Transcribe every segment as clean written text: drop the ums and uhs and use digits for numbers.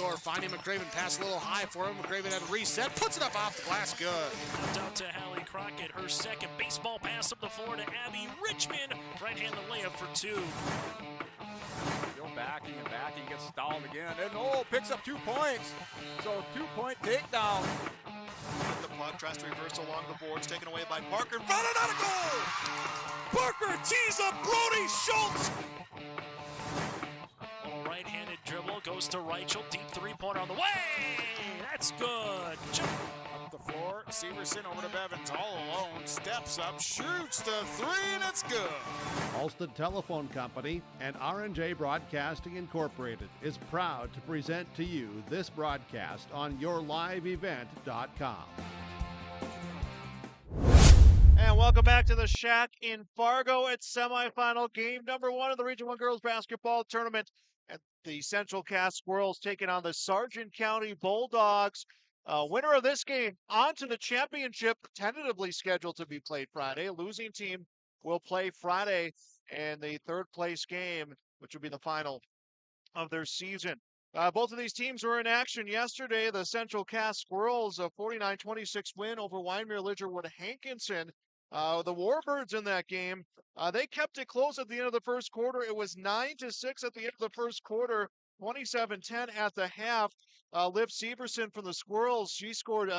score. Finding McCraven, pass a little high for him. McCraven had a reset, puts it up off the glass, good. Out to Hallie Crockett, her second baseball pass up the floor to Abby Richmond. Right-handed layup for two. Go backing and backing, gets stalled again, and picks up 2 points. So 2-point takedown. The puck tries to reverse along the boards, taken away by Parker. Found it out of goal! Parker tees up Brody Schultz! A right-handed dribble goes to Reichel. Deep three-pointer on the way. That's good. Up the floor, Severson over to Bevins, all alone, steps up, shoots the three, and it's good. Alston Telephone Company and R&J Broadcasting Incorporated is proud to present to you this broadcast on yourliveevent.com. And welcome back to the Shack in Fargo. It's semifinal game number 1 of the Region 1 Girls Basketball Tournament. And the Central Cass Squirrels taking on the Sargent County Bulldogs. Winner of this game on to the championship, tentatively scheduled to be played Friday. A losing team will play Friday in the third place game, which will be the final of their season. Both of these teams were in action yesterday. The Central Cass Squirrels, a 49-26 win over Wyndmere Lidgerwood Hankinson. The Warbirds in that game, they kept it close at the end of the first quarter. It was 9-6 at the end of the first quarter, 27-10 at the half. Liv Severson from the Squirrels, she scored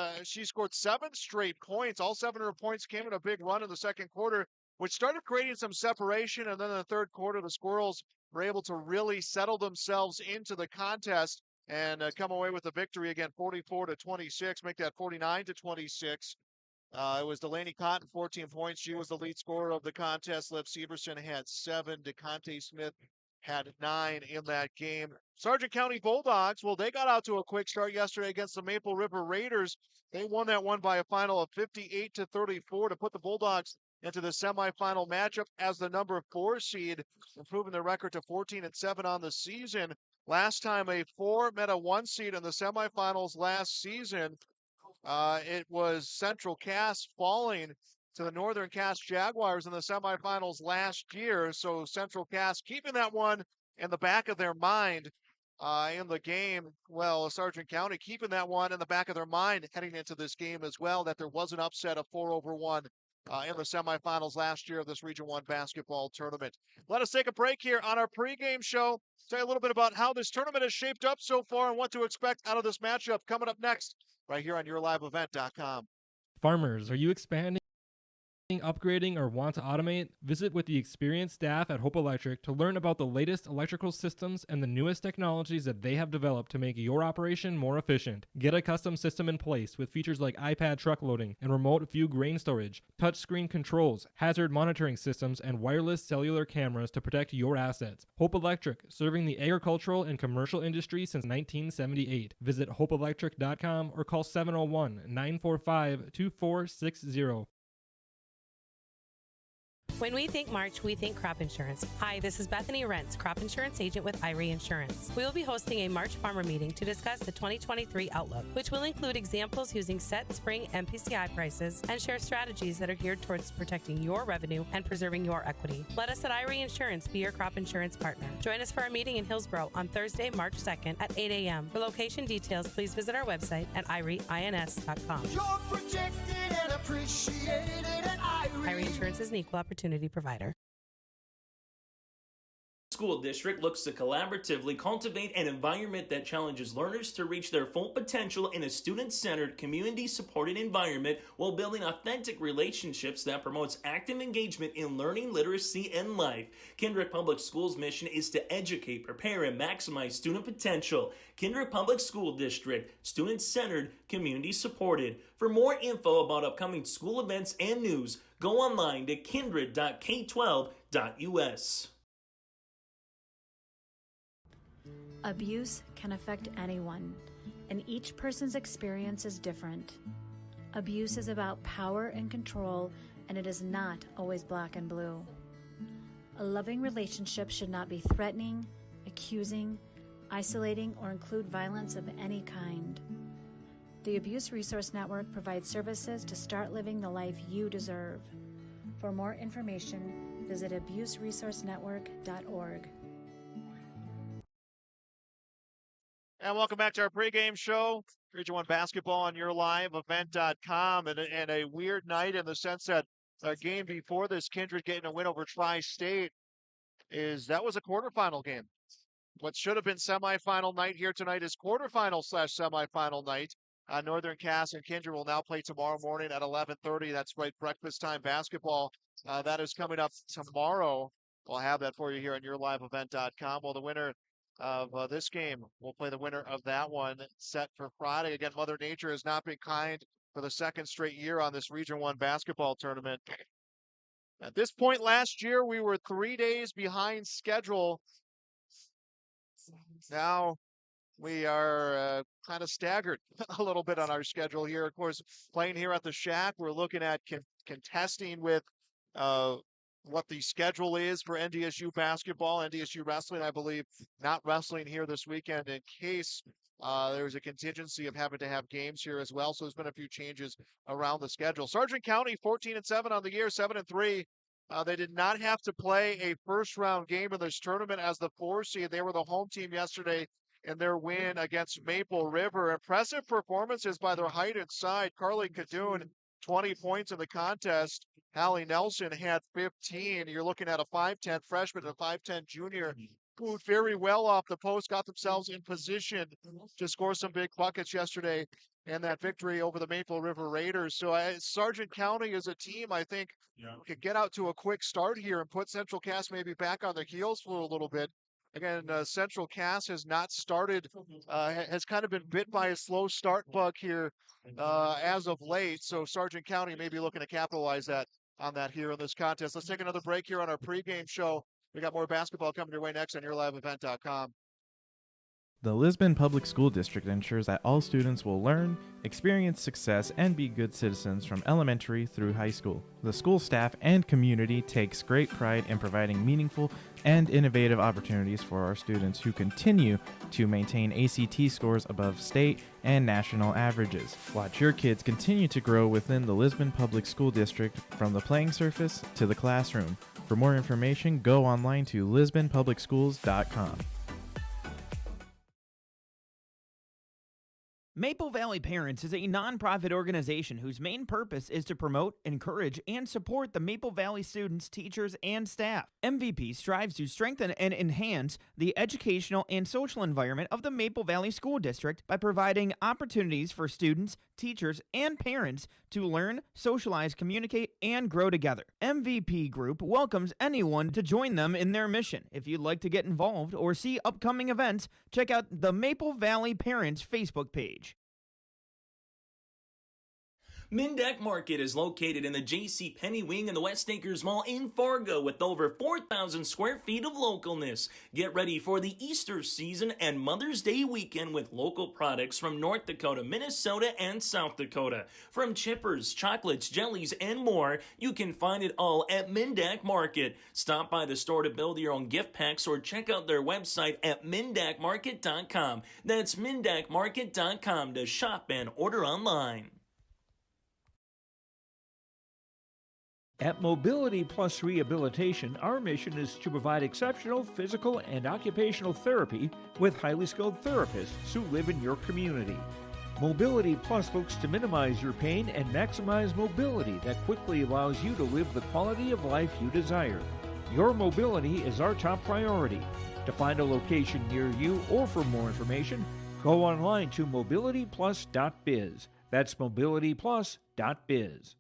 7 straight points. All 7 of her points came in a big run in the second quarter, which started creating some separation. And then in the third quarter, the Squirrels were able to really settle themselves into the contest and come away with the victory again, 44-26, make that 49-26. It was Delaney Cotton, 14 points. She was the lead scorer of the contest. Liv Severson had 7. DeConte Smith had 9 in that game. Sargent County Bulldogs, well, they got out to a quick start yesterday against the Maple River Raiders. They won that one by a final of 58-34 to put the Bulldogs into the semifinal matchup as the number 4 seed, improving their record to 14-7 on the season. Last time a 4 met a 1 seed in the semifinals last season, it was Central Cass falling to the Northern Cass Jaguars in the semifinals last year. So Central Cass keeping that one in the back of their mind in the game. Well, Sargent County keeping that one in the back of their mind heading into this game as well, that there was an upset of 4-1 in the semifinals last year of this Region 1 basketball tournament. Let us take a break here on our pregame show. Tell you a little bit about how this tournament has shaped up so far and what to expect out of this matchup coming up next right here on yourliveevent.com. Farmers, are you expanding, upgrading, or want to automate? Visit with the experienced staff at Hope Electric to learn about the latest electrical systems and the newest technologies that they have developed to make your operation more efficient. Get a custom system in place with features like iPad truck loading and remote view grain storage, touchscreen controls, hazard monitoring systems, and wireless cellular cameras to protect your assets. Hope Electric, serving the agricultural and commercial industry since 1978. Visit hopeelectric.com or call 701-945-2460. When we think March, we think crop insurance. Hi, this is Bethany Rentz, crop insurance agent with Irie Insurance. We will be hosting a March farmer meeting to discuss the 2023 outlook, which will include examples using set spring MPCI prices and share strategies that are geared towards protecting your revenue and preserving your equity. Let us at Irie Insurance be your crop insurance partner. Join us for our meeting in Hillsborough on Thursday, March 2nd at 8 a.m. For location details, please visit our website at irieins.com. You're protected and appreciated at Irie. Irie Insurance is an equal opportunity provider. School district looks to collaboratively cultivate an environment that challenges learners to reach their full potential in a student-centered, community-supported environment while building authentic relationships that promotes active engagement in learning, literacy, and life. Kendrick Public Schools' mission is to educate, prepare, and maximize student potential. Kendrick Public School District, student-centered, community-supported. For more info about upcoming school events and news, go online to kindred.k12.us. Abuse can affect anyone, and each person's experience is different. Abuse is about power and control, and it is not always black and blue. A loving relationship should not be threatening, accusing, isolating, or include violence of any kind. The Abuse Resource Network provides services to start living the life you deserve. For more information, visit abuseresourcenetwork.org. And welcome back to our pregame show. Region 1 basketball on yourliveevent.com. And a weird night in the sense that our game before this, Kindred getting a win over Tri-State, that was a quarterfinal game. What should have been semifinal night here tonight is quarterfinal/semifinal night. Northern Cass and Kindred will now play tomorrow morning at 11:30. That's right, breakfast time basketball. That is coming up tomorrow. We'll have that for you here on yourliveevent.com. Well, the winner of this game will play the winner of that one set for Friday. Again, Mother Nature has not been kind for the second straight year on this Region 1 basketball tournament. At this point last year, we were 3 days behind schedule. Now we are kind of staggered a little bit on our schedule here. Of course, playing here at the Shack, we're looking at contesting with what the schedule is for NDSU basketball, NDSU wrestling, I believe, not wrestling here this weekend in case there's a contingency of having to have games here as well. So there's been a few changes around the schedule. Sargent County 14-7 on the year, 7-3. They did not have to play a first-round game in this tournament as the 4 seed. They were the home team yesterday in their win against Maple River. Impressive performances by their height and side. Carly Cadoon, 20 points in the contest. Hallie Nelson had 15. You're looking at a 5'10 freshman and a 5'10 junior who moved very well off the post, got themselves in position to score some big buckets yesterday and that victory over the Maple River Raiders. So Sargent County is a team I think could get out to a quick start here and put Central Cass maybe back on their heels for a little bit. Again, Central Cass has not started, has kind of been bit by a slow start bug here as of late. So Sargent County may be looking to capitalize on that here in this contest. Let's take another break here on our pregame show. We got more basketball coming your way next on yourliveevent.com. The Lisbon Public School District ensures that all students will learn, experience success, and be good citizens from elementary through high school. The school staff and community takes great pride in providing meaningful and innovative opportunities for our students who continue to maintain ACT scores above state and national averages. Watch your kids continue to grow within the Lisbon Public School District from the playing surface to the classroom. For more information, go online to lisbonpublicschools.com. Maple Valley Parents is a nonprofit organization whose main purpose is to promote, encourage, and support the Maple Valley students, teachers, and staff. MVP strives to strengthen and enhance the educational and social environment of the Maple Valley School District by providing opportunities for students, teachers, and parents to learn, socialize, communicate, and grow together. MVP Group welcomes anyone to join them in their mission. If you'd like to get involved or see upcoming events, check out the Maple Valley Parents Facebook page. Mindak Market is located in the J.C. Penney wing in the West Acres Mall in Fargo with over 4,000 square feet of localness. Get ready for the Easter season and Mother's Day weekend with local products from North Dakota, Minnesota, and South Dakota. From chippers, chocolates, jellies, and more, you can find it all at Mindak Market. Stop by the store to build your own gift packs or check out their website at mindakmarket.com. That's mindakmarket.com to shop and order online. At Mobility Plus Rehabilitation, our mission is to provide exceptional physical and occupational therapy with highly skilled therapists who live in your community. Mobility Plus looks to minimize your pain and maximize mobility that quickly allows you to live the quality of life you desire. Your mobility is our top priority. To find a location near you or for more information, go online to mobilityplus.biz. That's mobilityplus.biz.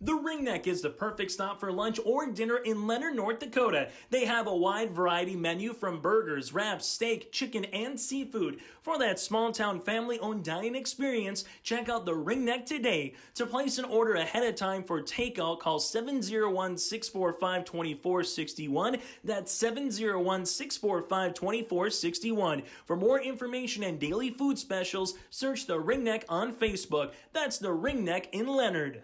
The Ringneck is the perfect stop for lunch or dinner in Leonard, North Dakota. They have a wide variety menu from burgers, wraps, steak, chicken, and seafood. For that small-town family-owned dining experience, check out the Ringneck today. To place an order ahead of time for takeout, call 701-645-2461. That's 701-645-2461. For more information and daily food specials, search the Ringneck on Facebook. That's the Ringneck in Leonard.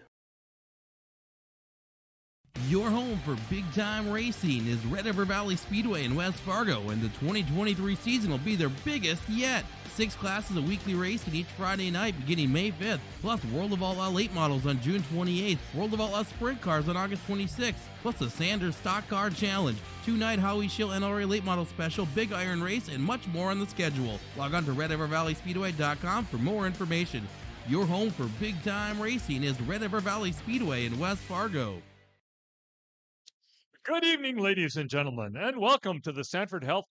Your home for big-time racing is Red River Valley Speedway in West Fargo, and the 2023 season will be their biggest yet. 6 classes of weekly racing each Friday night beginning May 5th, plus World of All Late Models on June 28th, World of All Sprint Cars on August 26th, plus the Sanders Stock Car Challenge, 2-night Howie Schill NRA Late Model Special, Big Iron Race, and much more on the schedule. Log on to RedRiverValleySpeedway.com for more information. Your home for big-time racing is Red River Valley Speedway in West Fargo. Good evening, ladies and gentlemen, and welcome to the Sanford Health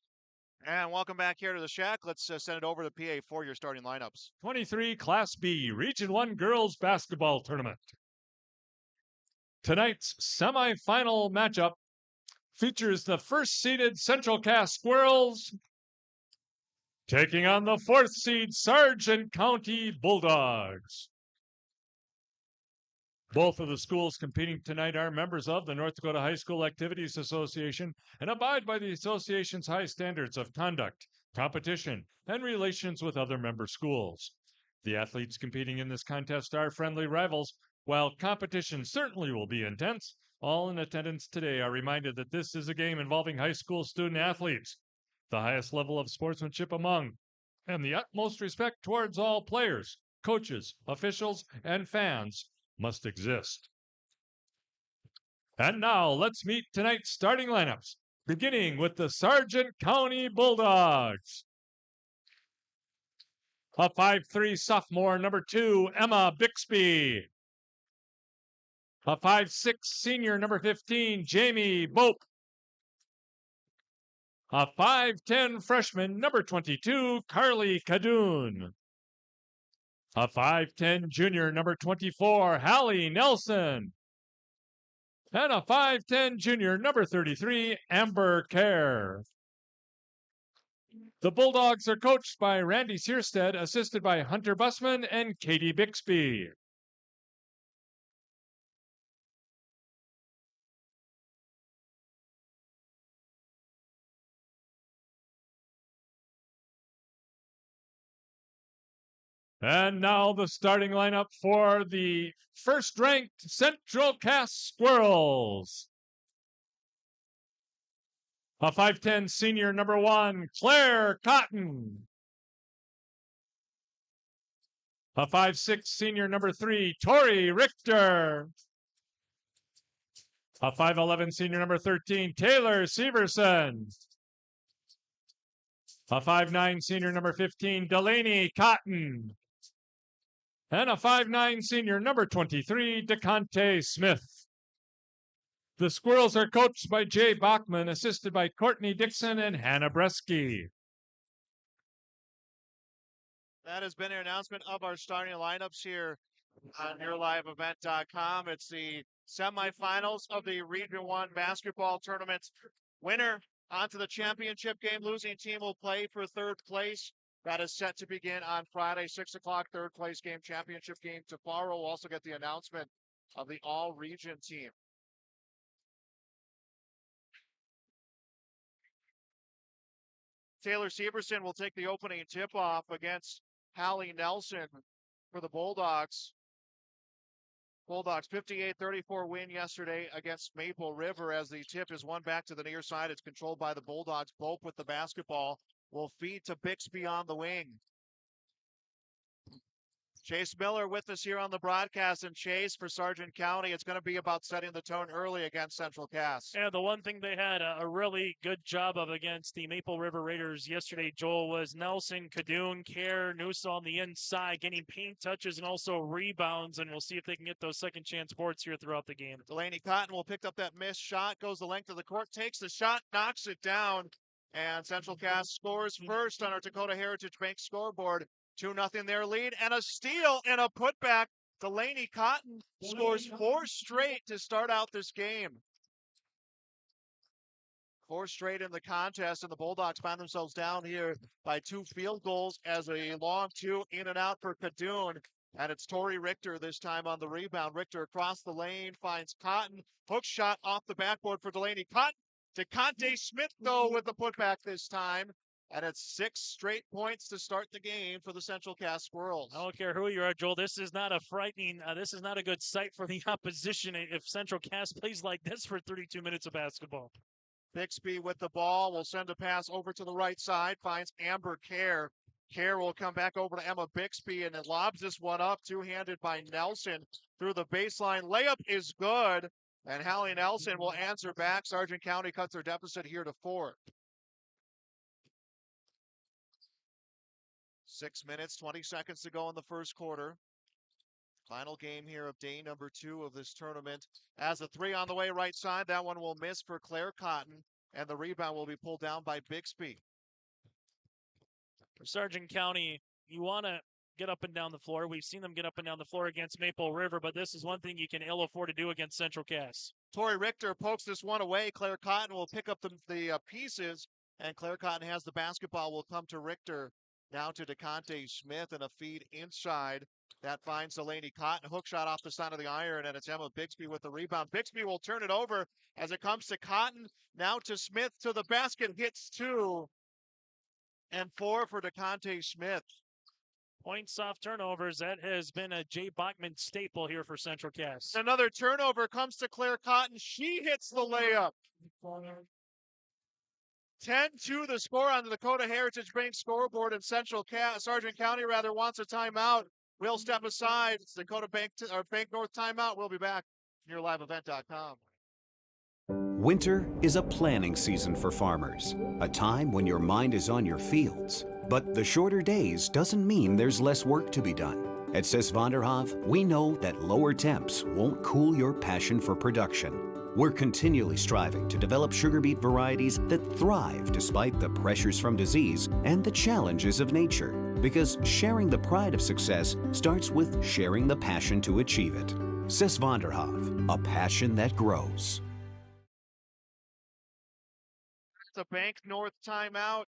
And welcome back here to the Shack. Let's send it over to PA for your starting lineups. 23 Class B Region 1 Girls Basketball Tournament. Tonight's semifinal matchup features the first-seeded Central Cass Squirrels taking on the 4th-seed Sargent County Bulldogs. Both of the schools competing tonight are members of the North Dakota High School Activities Association and abide by the association's high standards of conduct, competition, and relations with other member schools. The athletes competing in this contest are friendly rivals. While competition certainly will be intense, all in attendance today are reminded that this is a game involving high school student athletes, the highest level of sportsmanship among, and the utmost respect towards all players, coaches, officials, and fans must exist. And now let's meet tonight's starting lineups, beginning with the Sargent County Bulldogs. A 5'3" sophomore, number 2, Emma Bixby. A 5'6" senior, number 15, Jamie Bope. A 5'10" freshman, number 22, Carly Cadoon. A 5'10" junior, number 24, Hallie Nelson. And a 5'10" junior, number 33, Amber Kerr. The Bulldogs are coached by Randy Searstead, assisted by Hunter Bussman and Katie Bixby. And now the starting lineup for the first-ranked Central Cass Squirrels. A 5'10" senior, number 1, Claire Cotton. A 5'6" senior, number 3, Tori Richter. A 5'11" senior, number 13, Taylor Severson. A 5'9" senior, number 15, Delaney Cotton. And a 5'9" senior, number 23, DeConte Smith. The Squirrels are coached by Jay Bachman, assisted by Courtney Dixon and Hannah Bresky. That has been an announcement of our starting lineups here on YourLiveEvent.com. It's the semifinals of the Region 1 basketball tournament. Winner onto the championship game. Losing team will play for third place. That is set to begin on Friday, 6 o'clock, third place game, championship game. Tomorrow we'll also get the announcement of the all-region team. Taylor Severson will take the opening tip-off against Hallie Nelson for the Bulldogs. Bulldogs 58-34 win yesterday against Maple River as the tip is won back to the near side. It's controlled by the Bulldogs. Bope with the basketball will feed to Bixby on the wing. Chase Miller with us here on the broadcast. And Chase, for Sargent County, it's going to be about setting the tone early against Central Cass. Yeah, the one thing they had a really good job of against the Maple River Raiders yesterday, Joel, was Nelson, Cadoon, Kerr, Noosa on the inside, getting paint touches and also rebounds, and we'll see if they can get those second chance boards here throughout the game. Delaney Cotton will pick up that missed shot, goes the length of the court, takes the shot, knocks it down, and Central Cass scores first on our Dakota Heritage Bank scoreboard. 2-0 their lead, and a steal and a putback. Delaney Cotton scores 4 straight to start out this game. 4 straight in the contest, and the Bulldogs find themselves down here by 2 field goals as a long 2 in and out for Cadoon. And it's Tori Richter this time on the rebound. Richter across the lane finds Cotton. Hook shot off the backboard for Delaney Cotton. DeConte Smith, though, with the putback this time. And it's 6 straight points to start the game for the Central Cass Squirrels. I don't care who you are, Joel. This is not a frightening, this is not a good sight for the opposition if Central Cass plays like this for 32 minutes of basketball. Bixby with the ball will send a pass over to the right side, finds Amber Kerr. Kerr will come back over to Emma Bixby and it lobs this one up, two-handed by Nelson through the baseline. Layup is good, and Hallie Nelson will answer back. Sargent County cuts their deficit here to 4. 6 minutes, 20 seconds to go in the first quarter. Final game here of day number 2 of this tournament. As a 3 on the way right side, that one will miss for Claire Cotton, and the rebound will be pulled down by Bixby. For Sargent County, you want to get up and down the floor. We've seen them get up and down the floor against Maple River, but this is one thing you can ill afford to do against Central Cass. Tori Richter pokes this one away. Claire Cotton will pick up the pieces, and Claire Cotton has the basketball. Will come to Richter. Now to DeConte Smith, and a feed inside. That finds Delaney Cotton. Hook shot off the side of the iron, and it's Emma Bixby with the rebound. Bixby will turn it over as it comes to Cotton. Now to Smith to the basket. Hits 2. And 4 for DeConte Smith. Points off turnovers. That has been a Jay Bachman staple here for Central Cass. Another turnover comes to Claire Cotton. She hits the layup. 10-2 the score on the Dakota Heritage Bank scoreboard, and Sargent County wants a timeout. We'll step aside. It's Dakota Bank North timeout. We'll be back from YourLiveEvent.com. Winter is a planning season for farmers, a time when your mind is on your fields. But the shorter days doesn't mean there's less work to be done. At Sis van der Haaf, we know that lower temps won't cool your passion for production. We're continually striving to develop sugar beet varieties that thrive despite the pressures from disease and the challenges of nature. Because sharing the pride of success starts with sharing the passion to achieve it. Sis van der Haaf, a passion that grows. It's a Bank North timeout.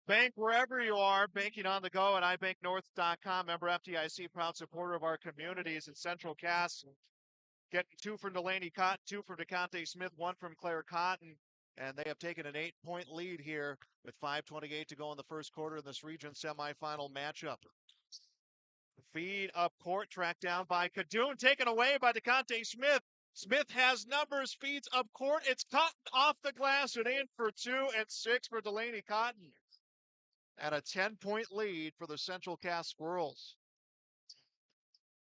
Bank wherever you are, banking on the go at ibanknorth.com. Member FDIC, proud supporter of our communities in Central Cass. Getting 2 from Delaney Cotton, 2 from DeConte Smith, 1 from Claire Cotton. And they have taken an 8-point lead here with 5:28 to go in the first quarter in this region semifinal matchup. Feed up court, tracked down by Kadoon, taken away by DeConte Smith. Smith has numbers, feeds up court. It's Cotton off the glass and in for 2 and 6 for Delaney Cotton. And a 10-point lead for the Central Cass Squirrels.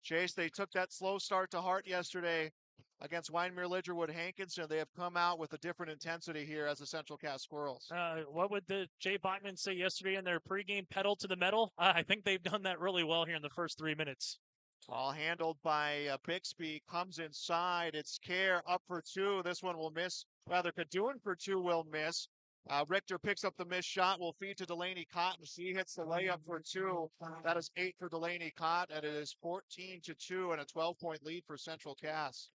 Chase, they took that slow start to heart yesterday against Wyndmere Lidgerwood Hankinson. They have come out with a different intensity here as the Central Cass Squirrels. What would the Jay Bachman say yesterday in their pregame pedal to the metal? I think they've done that really well here in the first 3 minutes. All handled by Bixby, comes inside. It's Kerr up for 2. This one will miss. Rather, Kadoon for 2 will miss. Richter picks up the missed shot, will feed to Delaney Cotton. She hits the layup for 2. That is 8 for Delaney Cotton, and it is 14-2 and a 12-point lead for Central Cass.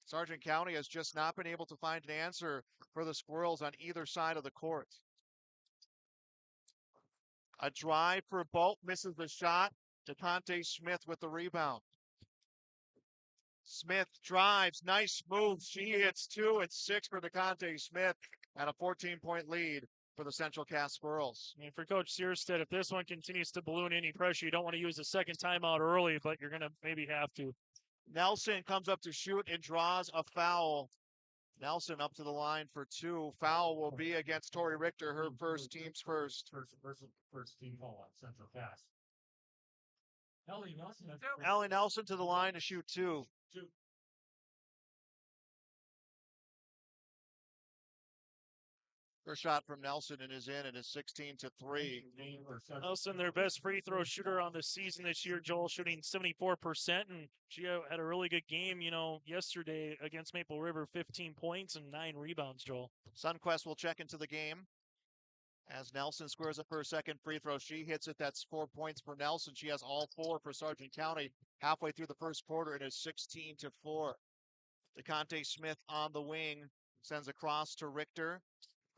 Sargent County has just not been able to find an answer for the Squirrels on either side of the court. A drive for Bolt, misses the shot. DeConte Smith with the rebound. Smith drives, nice move. She hits 2 and 6 for DeConte Smith, and a 14-point lead for the Central Cass Squirrels. I mean, for Coach Searstead, if this one continues to balloon any pressure, you don't want to use a second timeout early, but you're going to maybe have to. Nelson comes up to shoot and draws a foul. Nelson up to the line for 2. Foul will be against Tori Richter, her first, team's first. First team foul on Central Cass. Ellie Nelson to the line to shoot 2. First shot from Nelson and is in. It is 16-3. Nelson, their best free throw shooter on the season this year, Joel, shooting 74%, and she had a really good game, yesterday against Maple River, 15 points and 9 rebounds, Joel. Sunquest will check into the game as Nelson squares up her second free throw. She hits it. That's 4 points for Nelson. She has all 4 for Sargent County. Halfway through the first quarter, it is 16-4. DeConte Smith on the wing, sends across to Richter.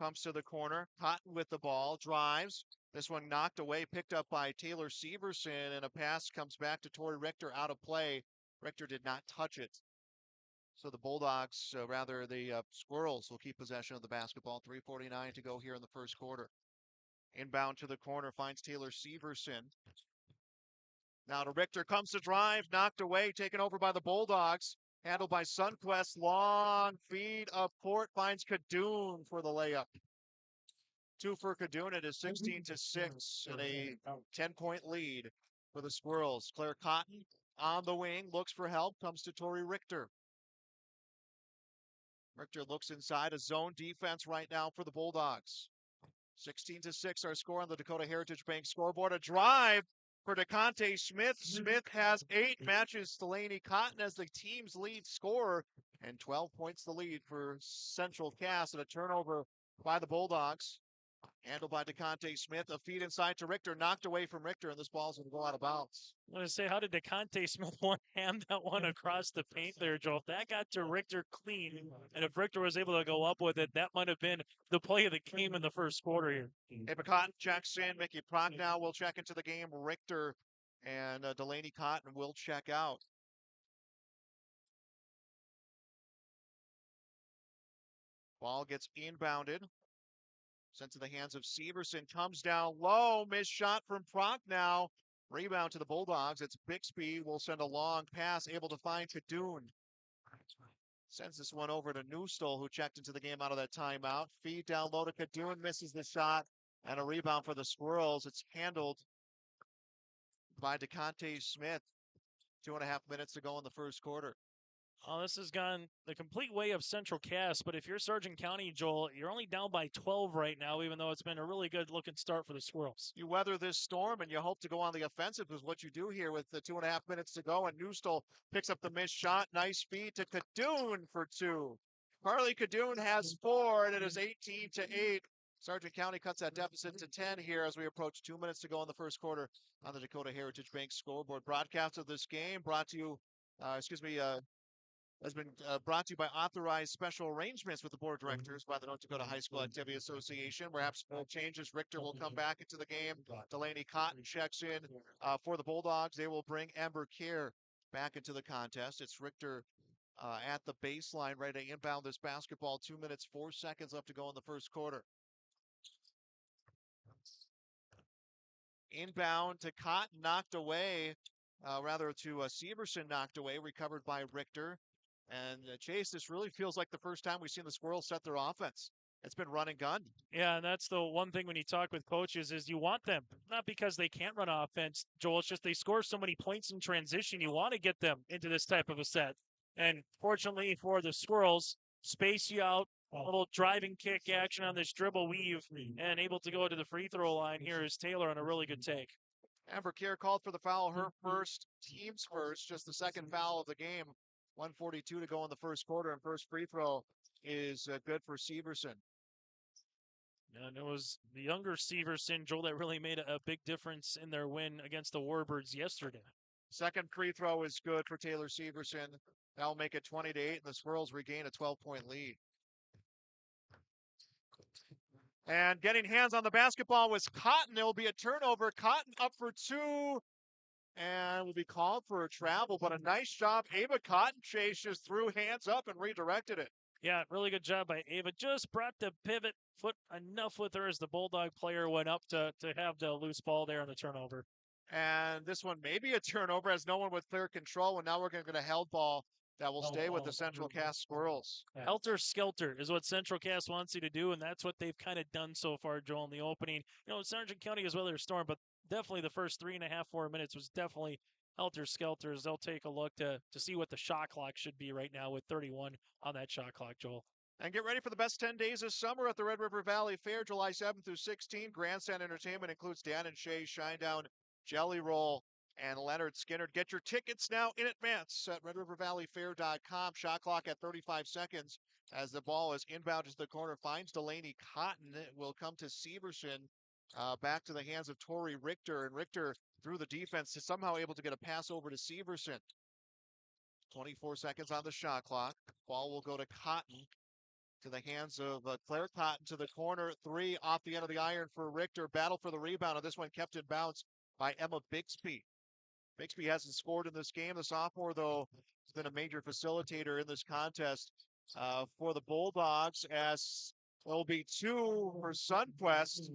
Comes to the corner. Cotton with the ball, drives. This one knocked away, picked up by Taylor Severson, and a pass comes back to Tori Richter out of play. Richter did not touch it. So the Bulldogs, the Squirrels will keep possession of the basketball. 3:49 to go here in the first quarter. Inbound to the corner, finds Taylor Severson. Now to Richter, comes to drive, knocked away, taken over by the Bulldogs. Handled by Sunquest, long feed up court, finds Kadoon for the layup. 2 for Kadoon. It is 16-6 and a 10-point lead for the Squirrels. Claire Cotton on the wing, looks for help, comes to Tori Richter. Richter looks inside, a zone defense right now for the Bulldogs. 16-6 our score on the Dakota Heritage Bank scoreboard. A drive for DeConte Smith. Smith has 8, matches Delaney Cotton as the team's lead scorer, and 12 points the lead for Central Cass, and a turnover by the Bulldogs. Handled by DeConte Smith. A feed inside to Richter, knocked away from Richter, and this ball's going to go out of bounds. I'm going to say, how did DeConte Smith hand that one across the paint there, Joel? If that got to Richter clean, and if Richter was able to go up with it, that might have been the play of the game in the first quarter here. Ava Cotton checks in. Mickey Prochnow will check into the game. Richter and Delaney Cotton will check out. Ball gets inbounded. Sent to the hands of Severson. Comes down low. Missed shot from Prochnow. Rebound to the Bulldogs. It's Bixby. Will send a long pass. Able to find Kadoon. Sends this one over to Newstall, who checked into the game out of that timeout. Feed down low to Kadoon. Misses the shot. And a rebound for the Squirrels. It's handled by DeConte Smith. 2.5 minutes to go in the first quarter. Oh, this has gone the complete way of Central Cass, but if you're Sargent County, Joel, you're only down by 12 right now, even though it's been a really good looking start for the Squirrels. You weather this storm and you hope to go on the offensive is what you do here with the 2.5 minutes to go, and Newstall picks up the missed shot. Nice feed to Kadoon for 2. Carly Kadoon has 4, and it is 18-8. Sargent County cuts that deficit to 10 here as we approach 2 minutes to go in the first quarter on the Dakota Heritage Bank scoreboard. Broadcast of this game brought to you, has been brought to you by authorized special arrangements with the board of directors by the North Dakota High School Activity Association. Perhaps no changes. Richter will come back into the game. Delaney Cotton checks in for the Bulldogs. They will bring Amber Kerr back into the contest. It's Richter at the baseline, ready to inbound this basketball. 2 minutes, 4 seconds left to go in the first quarter. Inbound to Cotton, knocked away, to Severson, knocked away, recovered by Richter. And Chase, this really feels like the first time we've seen the Squirrels set their offense. It's been run and gun. Yeah, and that's the one thing when you talk with coaches is you want them, not because they can't run offense, Joel, it's just they score so many points in transition. You want to get them into this type of a set. And fortunately for the Squirrels, space you out, a little driving kick action on this dribble weave, and able to go to the free throw line here is Taylor on a really good take. Amber Kerr called for the foul, her first, team's first, just the second foul of the game. 1:42 to go in the first quarter, and first free throw is good for Severson. And it was the younger Severson, Joel, that really made a big difference in their win against the Warbirds yesterday. Second free throw is good for Taylor Severson. That'll make it 20-8, and the Squirrels regain a 12-point lead. And getting hands on the basketball was Cotton. It will be a turnover. Cotton up for 2. And will be called for a travel, but a nice job. Ava Cotton Chase just threw hands up and redirected it. Yeah, really good job by Ava. Just brought the pivot foot enough with her as the Bulldog player went up to have the loose ball there on the turnover. And this one may be a turnover as no one with clear control, and now we're going to get a held ball that will stay with the Central Cass Squirrels. Helter skelter is what Central Cass wants you to do, and that's what they've kind of done so far, Joel, in the opening. You know, Sargent County has weathered a storm, but definitely the first 3.5, 4 minutes was definitely helter skelter as they'll take a look to see what the shot clock should be right now with 31 on that shot clock, Joel. And get ready for the best 10 days of summer at the Red River Valley Fair, July 7th through 16. Grandstand entertainment includes Dan and Shay, Shinedown, Jelly Roll, and Leonard Skinner. Get your tickets now in advance at RedRiverValleyFair.com. Shot clock at 35 seconds as the ball is inbound to the corner. Finds Delaney Cotton. It will come to Severson. Back to the hands of Tori Richter, and Richter through the defense is somehow able to get a pass over to Severson. 24 seconds on the shot clock. Ball will go to Cotton, to the hands of Claire Cotton to the corner. 3 off the end of the iron for Richter. Battle for the rebound, and this one kept in bounds by Emma Bixby. Bixby hasn't scored in this game. The sophomore, though, has been a major facilitator in this contest for the Bulldogs, as there'll be 2 for Sunquest.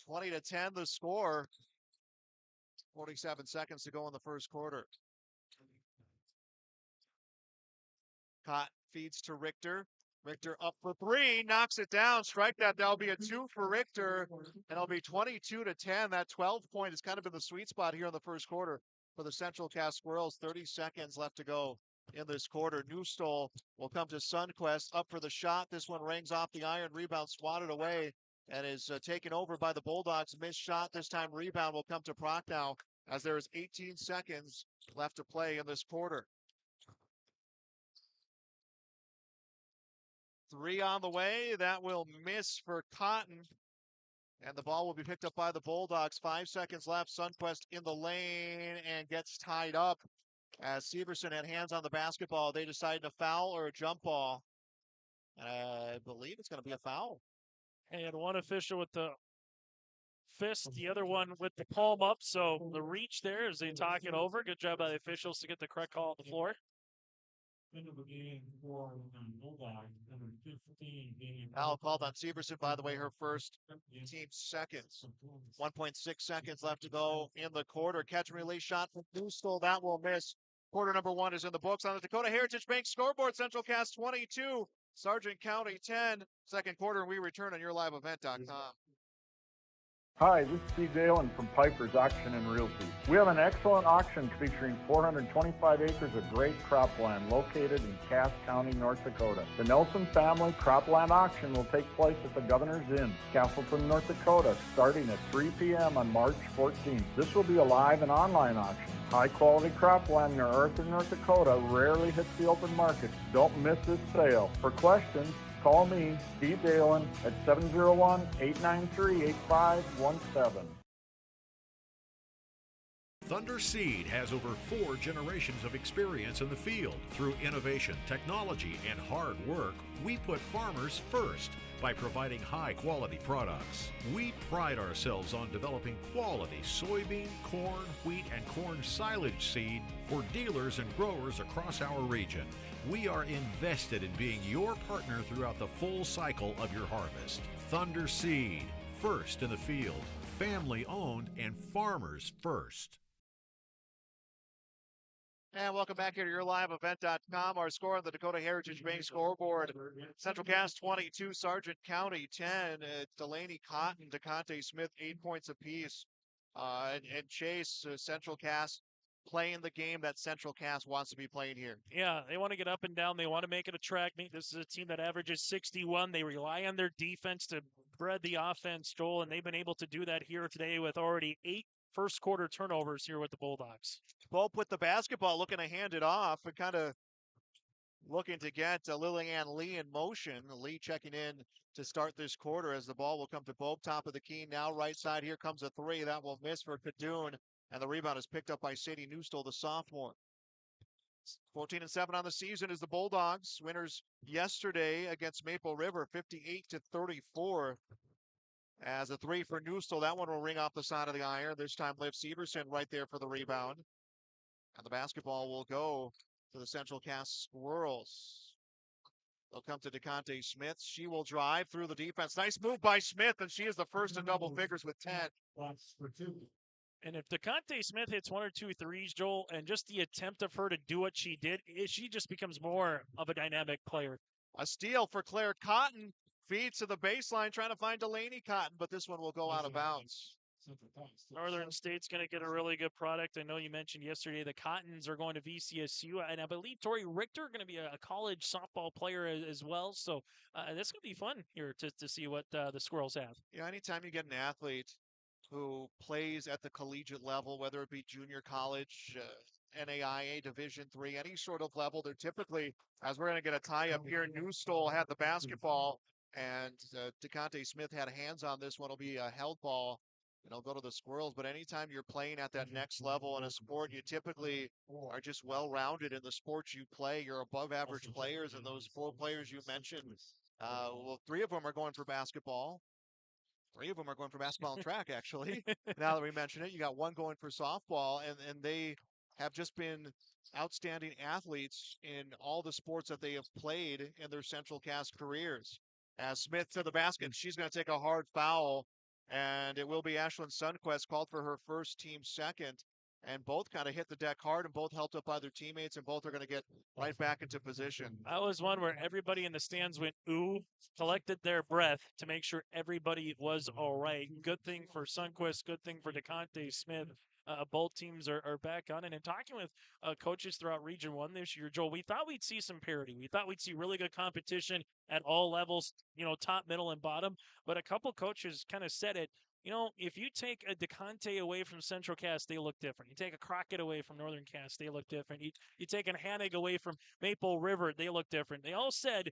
20-10 the score. 47 seconds to go in the first quarter. Cotton feeds to Richter. Richter up for 3, knocks it down, strike that. That'll be a 2 for Richter, and it'll be 22-10. That 12 point has kind of been the sweet spot here in the first quarter for the Central Cass Squirrels. 30 seconds left to go in this quarter. Newstall will come to Sunquest, up for the shot. This one rings off the iron, rebound swatted away, and is taken over by the Bulldogs. Missed shot. This time rebound will come to Prochnow, as there is 18 seconds left to play in this quarter. 3 on the way. That will miss for Cotton. And the ball will be picked up by the Bulldogs. 5 seconds left. Sunquest in the lane and gets tied up. As Severson had hands on the basketball, they decided a foul or a jump ball. I believe it's going to be a foul. And one official with the fist, the other one with the palm up. So the reach there as they talk it over. Good job by the officials to get the correct call on the floor. Foul called on Severson, by the way, her first, team seconds. 1.6 seconds left to go in the quarter. Catch and release shot from Newstall. That will miss. Quarter number 1 is in the books on the Dakota Heritage Bank scoreboard. Central Cass 22, Sargent County 10. Second quarter, and we return on YourLiveEvent.com. Hi, this is Steve Dalen from Piper's Auction and Realty. We have an excellent auction featuring 425 acres of great cropland located in Cass County, North Dakota. The Nelson Family Cropland Auction will take place at the Governor's Inn, Castleton, North Dakota, starting at 3 p.m. on March 14th. This will be a live and online auction. High-quality cropland near Arthur, North Dakota rarely hits the open market. Don't miss this sale. For questions, call me, Steve Dalen, at 701-893-8517. Thunder Seed has over 4 generations of experience in the field. Through innovation, technology, and hard work, we put farmers first by providing high-quality products. We pride ourselves on developing quality soybean, corn, wheat, and corn silage seed for dealers and growers across our region. We are invested in being your partner throughout the full cycle of your harvest. Thunder Seed, first in the field, family-owned and farmers first. And welcome back here to YourLiveEvent.com. Our score on the Dakota Heritage Bank scoreboard. Central Cass 22, Sargent County 10. Delaney Cotton, DeConte Smith, 8 points apiece. And Chase, Central Cass playing the game that Central Cass wants to be playing here. Yeah, they want to get up and down. They want to make it a track meet. This is a team that averages 61. They rely on their defense to spread the offense, Joel, and they've been able to do that here today with already 8 first quarter turnovers here with the Bulldogs. Pope with the basketball, looking to hand it off and kind of looking to get Lillian Lee in motion. Lee checking in to start this quarter as the ball will come to Pope, top of the key. Now right side, here comes a 3. That will miss for Kadoon, and the rebound is picked up by Sadie Newstall, the sophomore. 14-7 on the season is the Bulldogs. Winners yesterday against Maple River, 58-34. As a 3 for Newstall, that one will ring off the side of the iron. This time Liv Severson right there for the rebound. And the basketball will go to the Central Cass Squirrels. They'll come to DeConte Smith. She will drive through the defense. Nice move by Smith, and she is the first in double figures with 10. And if DeConte Smith hits 1 or 2 threes, Joel, and just the attempt of her to do what she did, she just becomes more of a dynamic player. A steal for Claire Cotton. Feeds to the baseline, trying to find Delaney Cotton, but this one will go out of bounds. Northern State's going to get a really good product. I know you mentioned yesterday the Cottons are going to VCSU, and I believe Tori Richter going to be a college softball player as well. So this going to be fun here to see what the Squirrels have. Yeah, anytime you get an athlete who plays at the collegiate level, whether it be junior college, NAIA Division III, any sort of level, they're typically, as we're going to get a tie-up here, Newstall had the basketball, and DeConte Smith had hands on this one. It'll be a held ball, and it'll go to the Squirrels. But anytime you're playing at that next level in a sport, you typically are just well-rounded in the sports you play. You're above-average players, and those 4 players you mentioned, well, 3 of them are going for basketball. 3 of them are going for basketball and track, actually. Now that we mention it, you got one going for softball, and they have just been outstanding athletes in all the sports that they have played in their Central Cass careers. As Smith to the basket, she's going to take a hard foul, and it will be Ashlyn Sundquist called for her first, team second. And both kind of hit the deck hard and both helped up by their teammates, and both are going to get right back into position. That was one where everybody in the stands went, ooh, collected their breath to make sure everybody was all right. Good thing for Sundquist, good thing for DeConte Smith. Both teams are back on it. And talking with coaches throughout Region 1 this year, Joel, we thought we'd see some parity. We thought we'd see really good competition at all levels, top, middle, and bottom. But a couple coaches kind of said it. If you take a DeConte away from Central Cass, they look different. You take a Crockett away from Northern Cass, they look different. You take a Hannig away from Maple River, they look different. They all said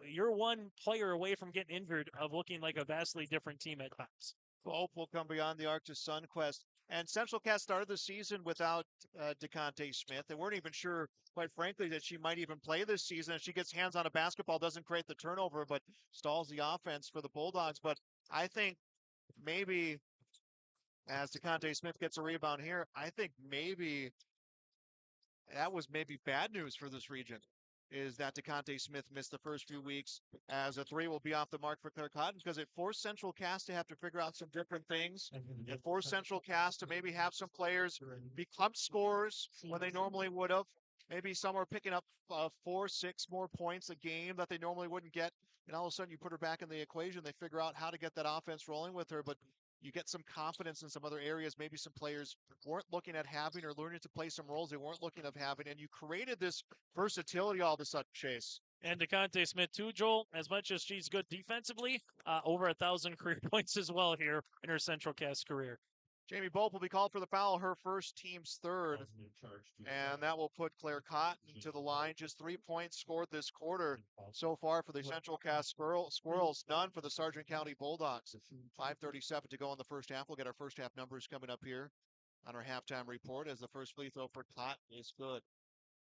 you're one player away from getting injured of looking like a vastly different team at times. Hope will come beyond the arc to Sundquist. And Central Cass started the season without DeConte Smith. They weren't even sure, quite frankly, that she might even play this season. If she gets hands on a basketball, doesn't create the turnover, but stalls the offense for the Bulldogs. But I think maybe as DeConte Smith gets a rebound here, I think maybe that was maybe bad news for this region, is that DeConte Smith missed the first few weeks, as a 3 will be off the mark for Claire Cotton, because it forced Central Cass to have to figure out some different things. It forced Central Cass to maybe have some players be clump scorers when they normally would have. Maybe some are picking up 4, 6 more points a game that they normally wouldn't get. And all of a sudden you put her back in the equation. They figure out how to get that offense rolling with her, but you get some confidence in some other areas. Maybe some players weren't looking at having, or learning to play some roles they weren't looking at having. And you created this versatility all of a sudden, Chase. And DeConte Smith too, Joel, as much as she's good defensively, over 1,000 career points as well here in her Central Cass career. Jamie Bolt will be called for the foul, her first, team's third. And that will put Claire Cotton to the line. Just 3 points scored this quarter so far for the Central Cass Squirrels, none for the Sargent County Bulldogs. 5:37 to go in the first half. We'll get our first half numbers coming up here on our halftime report, as the first free throw for Cotton is good.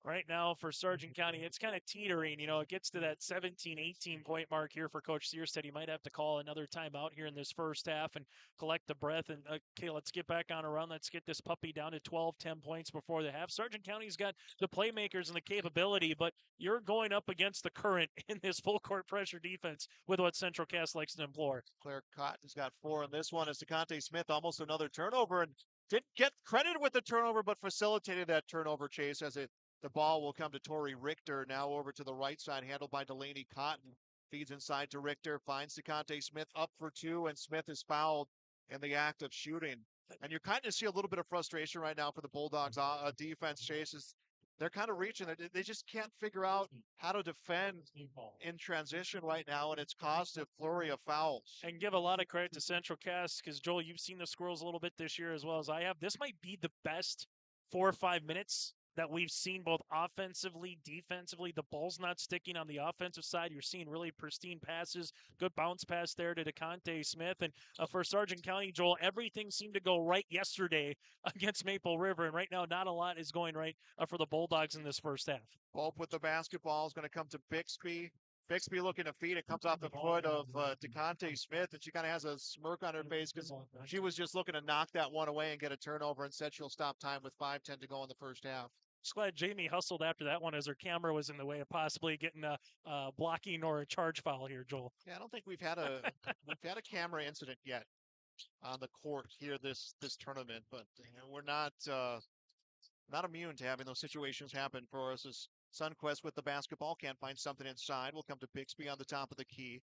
Right now for Sargent County, it's kind of teetering. It gets to that 17, 18-point mark here for Coach Sears. Said he might have to call another timeout here in this first half and collect the breath. And, okay, let's get back on a run. Let's get this puppy down to 12, 10 points before the half. Sargent County's got the playmakers and the capability, but you're going up against the current in this full-court pressure defense with what Central Cass likes to employ. Claire Cotton's got 4 in this one, as DeConte Smith almost another turnover, and didn't get credit with the turnover, but facilitated that turnover, Chase, as the ball will come to Tori Richter, now over to the right side, handled by Delaney Cotton. Feeds inside to Richter, finds DeConte Smith up for 2, and Smith is fouled in the act of shooting. And you kind of see a little bit of frustration right now for the Bulldogs defense, Chases. They're kind of reaching. They just can't figure out how to defend in transition right now, and it's caused a flurry of fouls. And give a lot of credit to Central Cass, because, Joel, you've seen the Squirrels a little bit this year as well as I have. This might be the best 4 or 5 minutes that we've seen, both offensively, defensively. The ball's not sticking on the offensive side. You're seeing really pristine passes, good bounce pass there to DeConte Smith. And for Sargent County, Joel, everything seemed to go right yesterday against Maple River. And right now, not a lot is going right for the Bulldogs in this first half. Pope with the basketball is going to come to Bixby. Bixby looking to feed. It comes off the foot of DeConte Smith, and she kind of has a smirk on her face because she was just looking to knock that one away and get a turnover, and said she'll stop time with 5:10 to go in the first half. Just glad Jamie hustled after that one, as her camera was in the way of possibly getting a blocking or a charge foul here, Joel. Yeah, I don't think we've had a camera incident yet on the court here this tournament, but we're not immune to having those situations happen for us. As Sundquist with the basketball, can't find something inside. Will come to Bixby on the top of the key.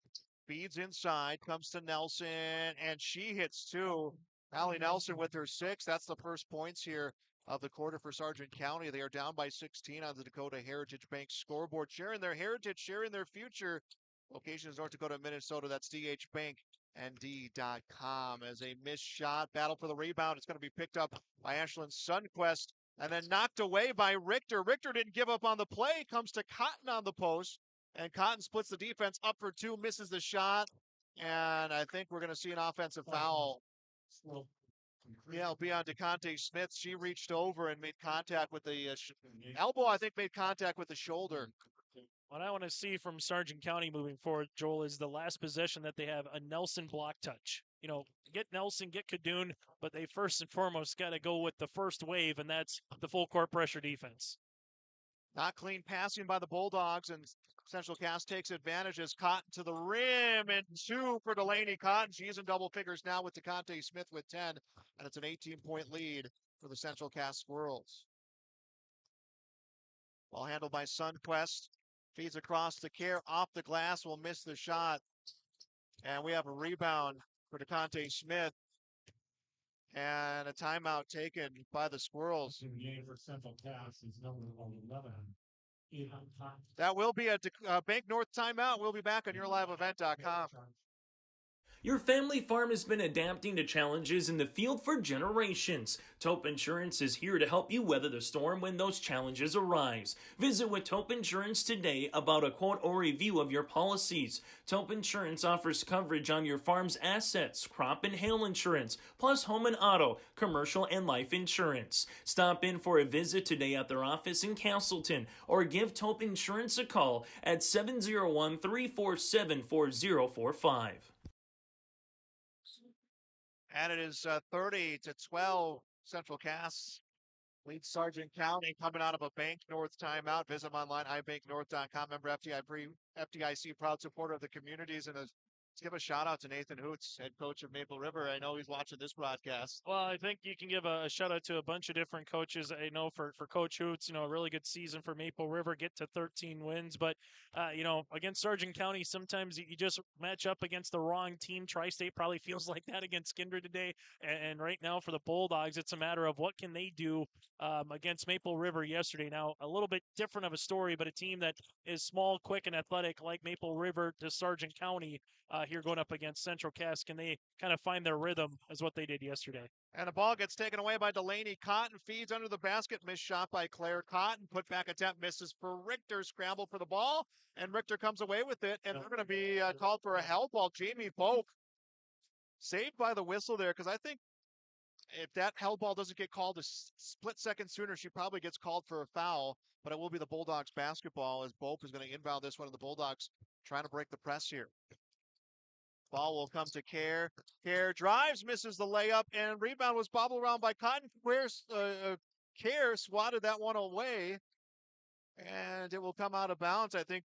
Feeds inside, comes to Nelson, and she hits 2. Allie Nelson with her 6. That's the first points here of the quarter for Sargent County. They are down by 16 on the Dakota Heritage Bank scoreboard. Sharing their heritage, sharing their future. Location is North Dakota, Minnesota. That's dhbanknd.com. As a missed shot, battle for the rebound. It's going to be picked up by Ashlyn Sundquist and then knocked away by Richter. Richter didn't give up on the play. Comes to Cotton on the post, and Cotton splits the defense up for 2, misses the shot. And I think we're going to see an offensive foul. Yeah, it'll be on DeConte Smith. She reached over and made contact with the elbow, I think made contact with the shoulder. What I want to see from Sargent County moving forward, Joel, is the last possession that they have a Nelson block touch. get Nelson, get Kadoon, but they first and foremost got to go with the first wave, and that's the full court pressure defense. Not clean passing by the Bulldogs, and Central Cass takes advantage as Cotton to the rim, and 2 for Delaney Cotton. She's in double figures now with DeConte Smith with 10, and it's an 18-point lead for the Central Cass Squirrels. Ball handled by Sunquest. Feeds across to Care, off the glass, will miss the shot. And we have a rebound for DeConte Smith. And a timeout taken by the Squirrels. That will be a Bank North timeout. We'll be back on YourLiveEvent.com. Your family farm has been adapting to challenges in the field for generations. Taupe Insurance is here to help you weather the storm when those challenges arise. Visit with Taupe Insurance today about a quote or review of your policies. Taupe Insurance offers coverage on your farm's assets, crop and hail insurance, plus home and auto, commercial and life insurance. Stop in for a visit today at their office in Castleton or give Taupe Insurance a call at 701-347-4045. And it is 30-12. Central Cass leads Sargent County coming out of a Bank North timeout. Visit them online, ibanknorth.com. Member FDIC, proud supporter of the communities. And let's give a shout out to Nathan Hoots, head coach of Maple River. I know he's watching this broadcast. Well, I think you can give a shout out to a bunch of different coaches. I know for Coach Hoots, a really good season for Maple River, get to 13 wins. But, against Sargent County, sometimes you just match up against the wrong team. Tri-State probably feels like that against Kindred today. And right now for the Bulldogs, it's a matter of what can they do against Maple River yesterday. Now, a little bit different of a story, but a team that is small, quick, and athletic like Maple River to Sargent County here going up against Central Cass. Can they kind of find their rhythm as what they did yesterday? And the ball gets taken away by Delaney Cotton, feeds under the basket, missed shot by Claire Cotton, put back attempt, misses for Richter, scramble for the ball, and Richter comes away with it, and they're going to be called for a held ball. Jamie Boak saved by the whistle there, because I think if that held ball doesn't get called a split second sooner, she probably gets called for a foul, but it will be the Bulldogs basketball as Boak is going to inbound this one, and the Bulldogs trying to break the press here. Ball will come to Care. Care drives, misses the layup, and rebound was bobbled around by Cotton. Care swatted that one away, and it will come out of bounds. I think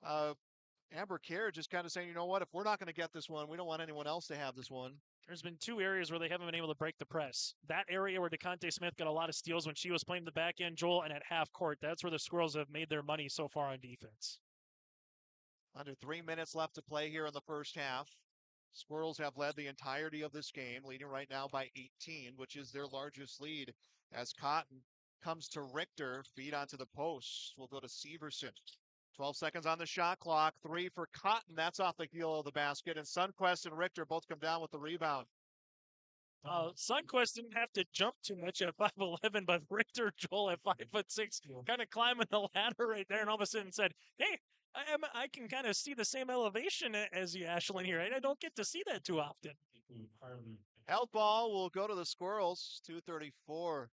Amber Care just kind of saying, you know what, if we're not going to get this one, we don't want anyone else to have this one. There's been 2 areas where they haven't been able to break the press. That area where DeConte Smith got a lot of steals when she was playing the back end, Joel, and at half court. That's where the Squirrels have made their money so far on defense. Under 3 minutes left to play here in the first half. Squirrels have led the entirety of this game, leading right now by 18, which is their largest lead, as Cotton comes to Richter, feed onto the post. We'll go to Severson. 12 seconds on the shot clock. 3 for Cotton. That's off the heel of the basket. And Sunquest and Richter both come down with the rebound. Sunquest didn't have to jump too much at 5'11", but Richter, Joel, at 5'6", kind of climbing the ladder right there, and all of a sudden said, hey, I can kind of see the same elevation as you, Ashlyn, here. I don't get to see that too often. Held ball will go to the Squirrels. 2:34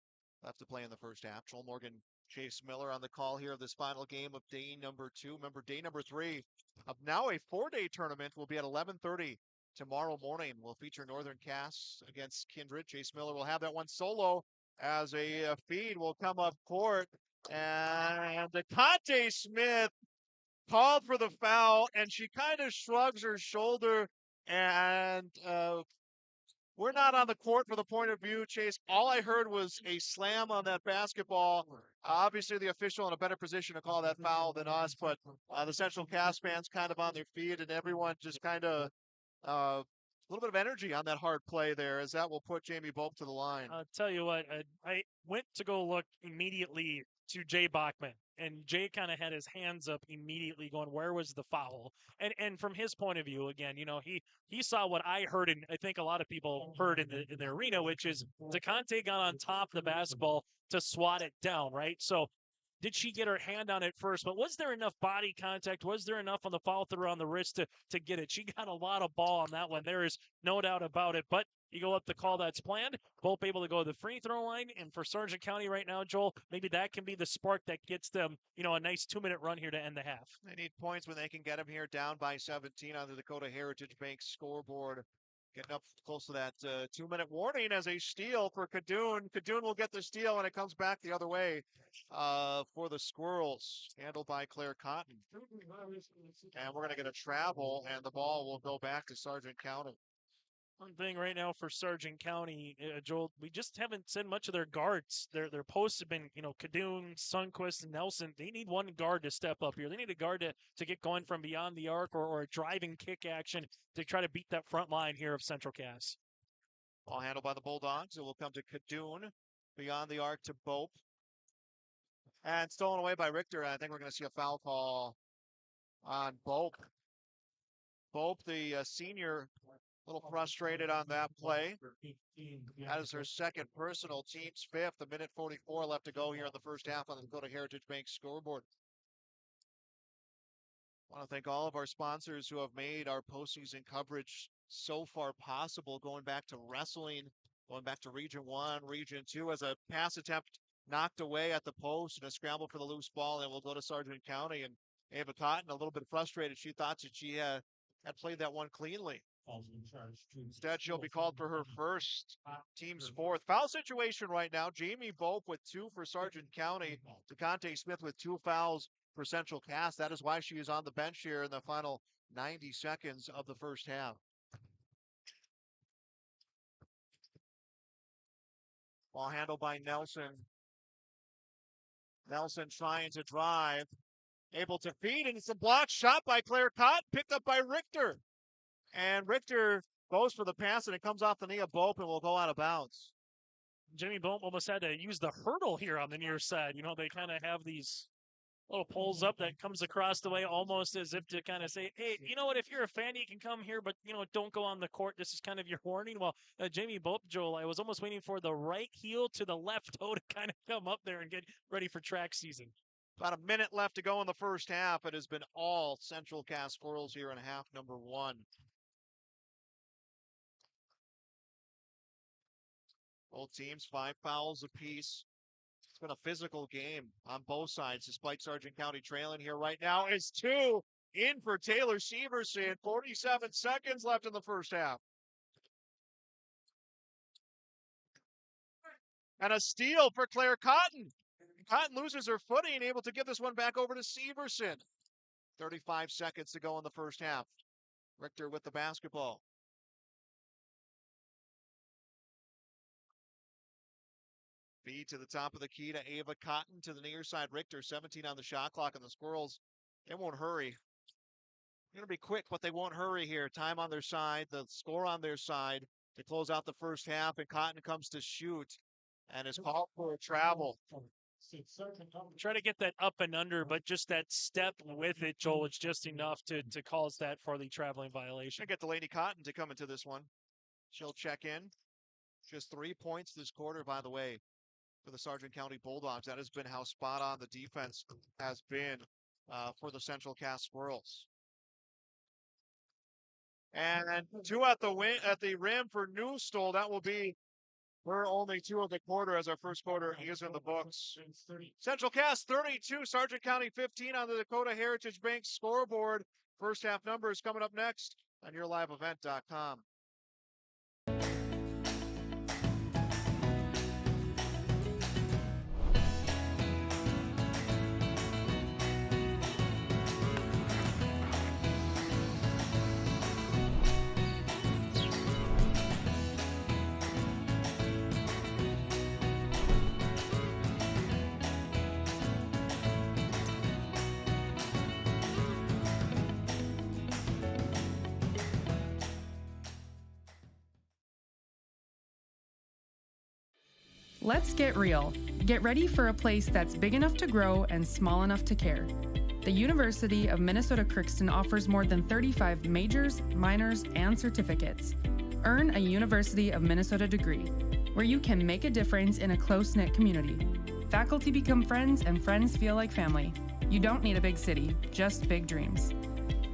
left to play in the first half. Joel Morgan, Chase Miller on the call here of this final game of day number 2. Remember, day number 3 of now a 4-day tournament will be at 11:30 tomorrow morning. We'll feature Northern Cass against Kindred. Chase Miller will have that one solo as a feed will come up court. And DeConte Smith called for the foul, and she kind of shrugs her shoulder, and we're not on the court for the point of view, Chase. All I heard was a slam on that basketball. Obviously, the official in a better position to call that foul than us, but the Central Cass fans kind of on their feet, and everyone just kind of a little bit of energy on that hard play there, as that will put Jamie Boak to the line. I'll tell you what, I went to go look immediately to Jay Bachman, and Jay kind of had his hands up immediately going, where was the foul? And from his point of view, again, he saw what I heard, and I think a lot of people heard in the arena, which is DeConte got on top of the basketball to swat it down, right? So did she get her hand on it first? But was there enough body contact? Was there enough on the follow through on the wrist to get it? She got a lot of ball on that one. There is no doubt about it. But you go up the call that's planned, both able to go to the free throw line. And for Sargent County right now, Joel, maybe that can be the spark that gets them, a nice 2-minute run here to end the half. They need points when they can get them here down by 17 on the Dakota Heritage Bank scoreboard. Getting up close to that 2-minute warning as a steal for Kadoon. Kadoon will get the steal, and it comes back the other way for the Squirrels, handled by Claire Cotton. And we're going to get a travel, and the ball will go back to Sargent County. One thing right now for Sargent County, Joel, we just haven't seen much of their guards. Their posts have been, Kadoon, Sundquist, and Nelson. They need one guard to step up here. They need a guard to get going from beyond the arc or a driving kick action to try to beat that front line here of Central Cass. Ball handled by the Bulldogs. It will come to Kadoon, beyond the arc to Bope. And stolen away by Richter. I think we're going to see a foul call on Bope. Bope, the senior, a little frustrated on that play. That is her second personal, team's fifth. A minute 44 left to go here in the first half on the Dakota Heritage Bank scoreboard. I want to thank all of our sponsors who have made our postseason coverage so far possible, going back to wrestling, going back to Region 1, Region 2, as a pass attempt knocked away at the post and a scramble for the loose ball, and we'll go to Sargent County. And Ava Cotton, a little bit frustrated. She thought that she had played that one cleanly. Instead, she'll be called for her first, team's fourth. Foul situation right now. Jamie Bope with 2 for Sargent County. DeConte Smith with 2 fouls for Central Cass. That is why she is on the bench here in the final 90 seconds of the first half. Ball handled by Nelson. Nelson trying to drive. Able to feed, and it's a blocked shot by Claire Cott, picked up by Richter. And Richter goes for the pass, and it comes off the knee of Bope and will go out of bounds. Jimmy Bope almost had to use the hurdle here on the near side. They kind of have these little pulls up that comes across the way almost as if to kind of say, hey, you know what, if you're a fan, you can come here, but, don't go on the court. This is kind of your warning. Well, Jamie Bope, Joel, I was almost waiting for the right heel to the left toe to kind of come up there and get ready for track season. About a minute left to go in the first half. It has been all Central Cass Squirrels here in half number 1. Both teams 5 fouls apiece. It's been a physical game on both sides, despite Sargent County trailing here right now. Is 2 in for Taylor Severson. 47 seconds left in the first half. And a steal for Claire Cotton. Cotton loses her footing, able to give this one back over to Severson. 35 seconds to go in the first half. Richter with the basketball. Feed to the top of the key to Ava Cotton to the near side. Richter, 17 on the shot clock, and the Squirrels, they won't hurry. They're going to be quick, but they won't hurry here. Time on their side, the score on their side to close out the first half, and Cotton comes to shoot and is called for a travel. Try to get that up and under, but just that step with it, Joel, it's just enough to cause that for the traveling violation. Get Delaney Cotton to come into this one. She'll check in. Just 3 points this quarter, by the way, for the Sargent County Bulldogs. That has been how spot on the defense has been for the Central Cass Squirrels. And 2 at the rim for Newstol. That will be her only 2 of the quarter, as our first quarter is in the books. Central Cass 32, Sargent County 15 on the Dakota Heritage Bank scoreboard. First half numbers coming up next on YourLiveEvent.com. Let's get real. Get ready for a place that's big enough to grow and small enough to care. The University of Minnesota Crookston offers more than 35 majors, minors, and certificates. Earn a University of Minnesota degree, where you can make a difference in a close-knit community. Faculty become friends, and friends feel like family. You don't need a big city, just big dreams.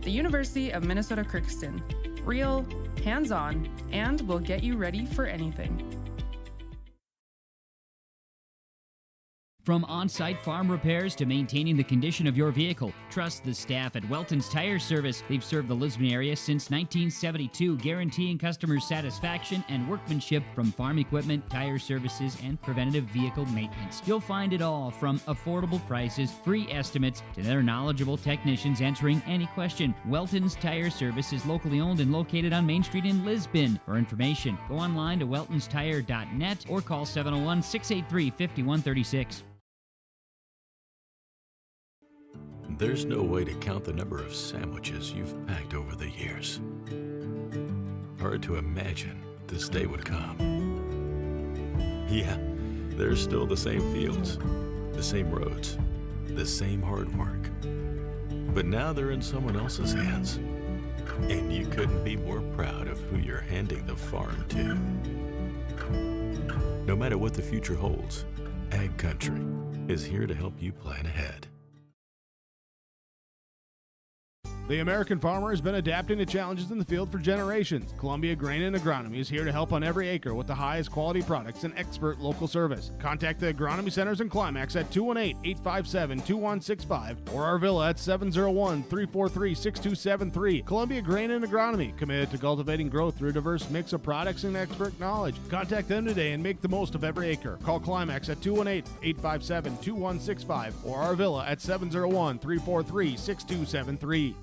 The University of Minnesota Crookston. Real, hands-on, and will get you ready for anything. From on-site farm repairs to maintaining the condition of your vehicle, trust the staff at Welton's Tire Service. They've served the Lisbon area since 1972, guaranteeing customer satisfaction and workmanship from farm equipment, tire services, and preventative vehicle maintenance. You'll find it all from affordable prices, free estimates, to their knowledgeable technicians answering any question. Welton's Tire Service is locally owned and located on Main Street in Lisbon. For information, go online to weltonstire.net or call 701-683-5136. There's no way to count the number of sandwiches you've packed over the years. Hard to imagine this day would come. Yeah, there's still the same fields, the same roads, the same hard work. But now they're in someone else's hands. And you couldn't be more proud of who you're handing the farm to. No matter what the future holds, Ag Country is here to help you plan ahead. The American farmer has been adapting to challenges in the field for generations. Columbia Grain and Agronomy is here to help on every acre with the highest quality products and expert local service. Contact the Agronomy Centers in Climax at 218-857-2165 or our Villa at 701-343-6273. Columbia Grain and Agronomy, committed to cultivating growth through a diverse mix of products and expert knowledge. Contact them today and make the most of every acre. Call Climax at 218-857-2165 or our Villa at 701-343-6273.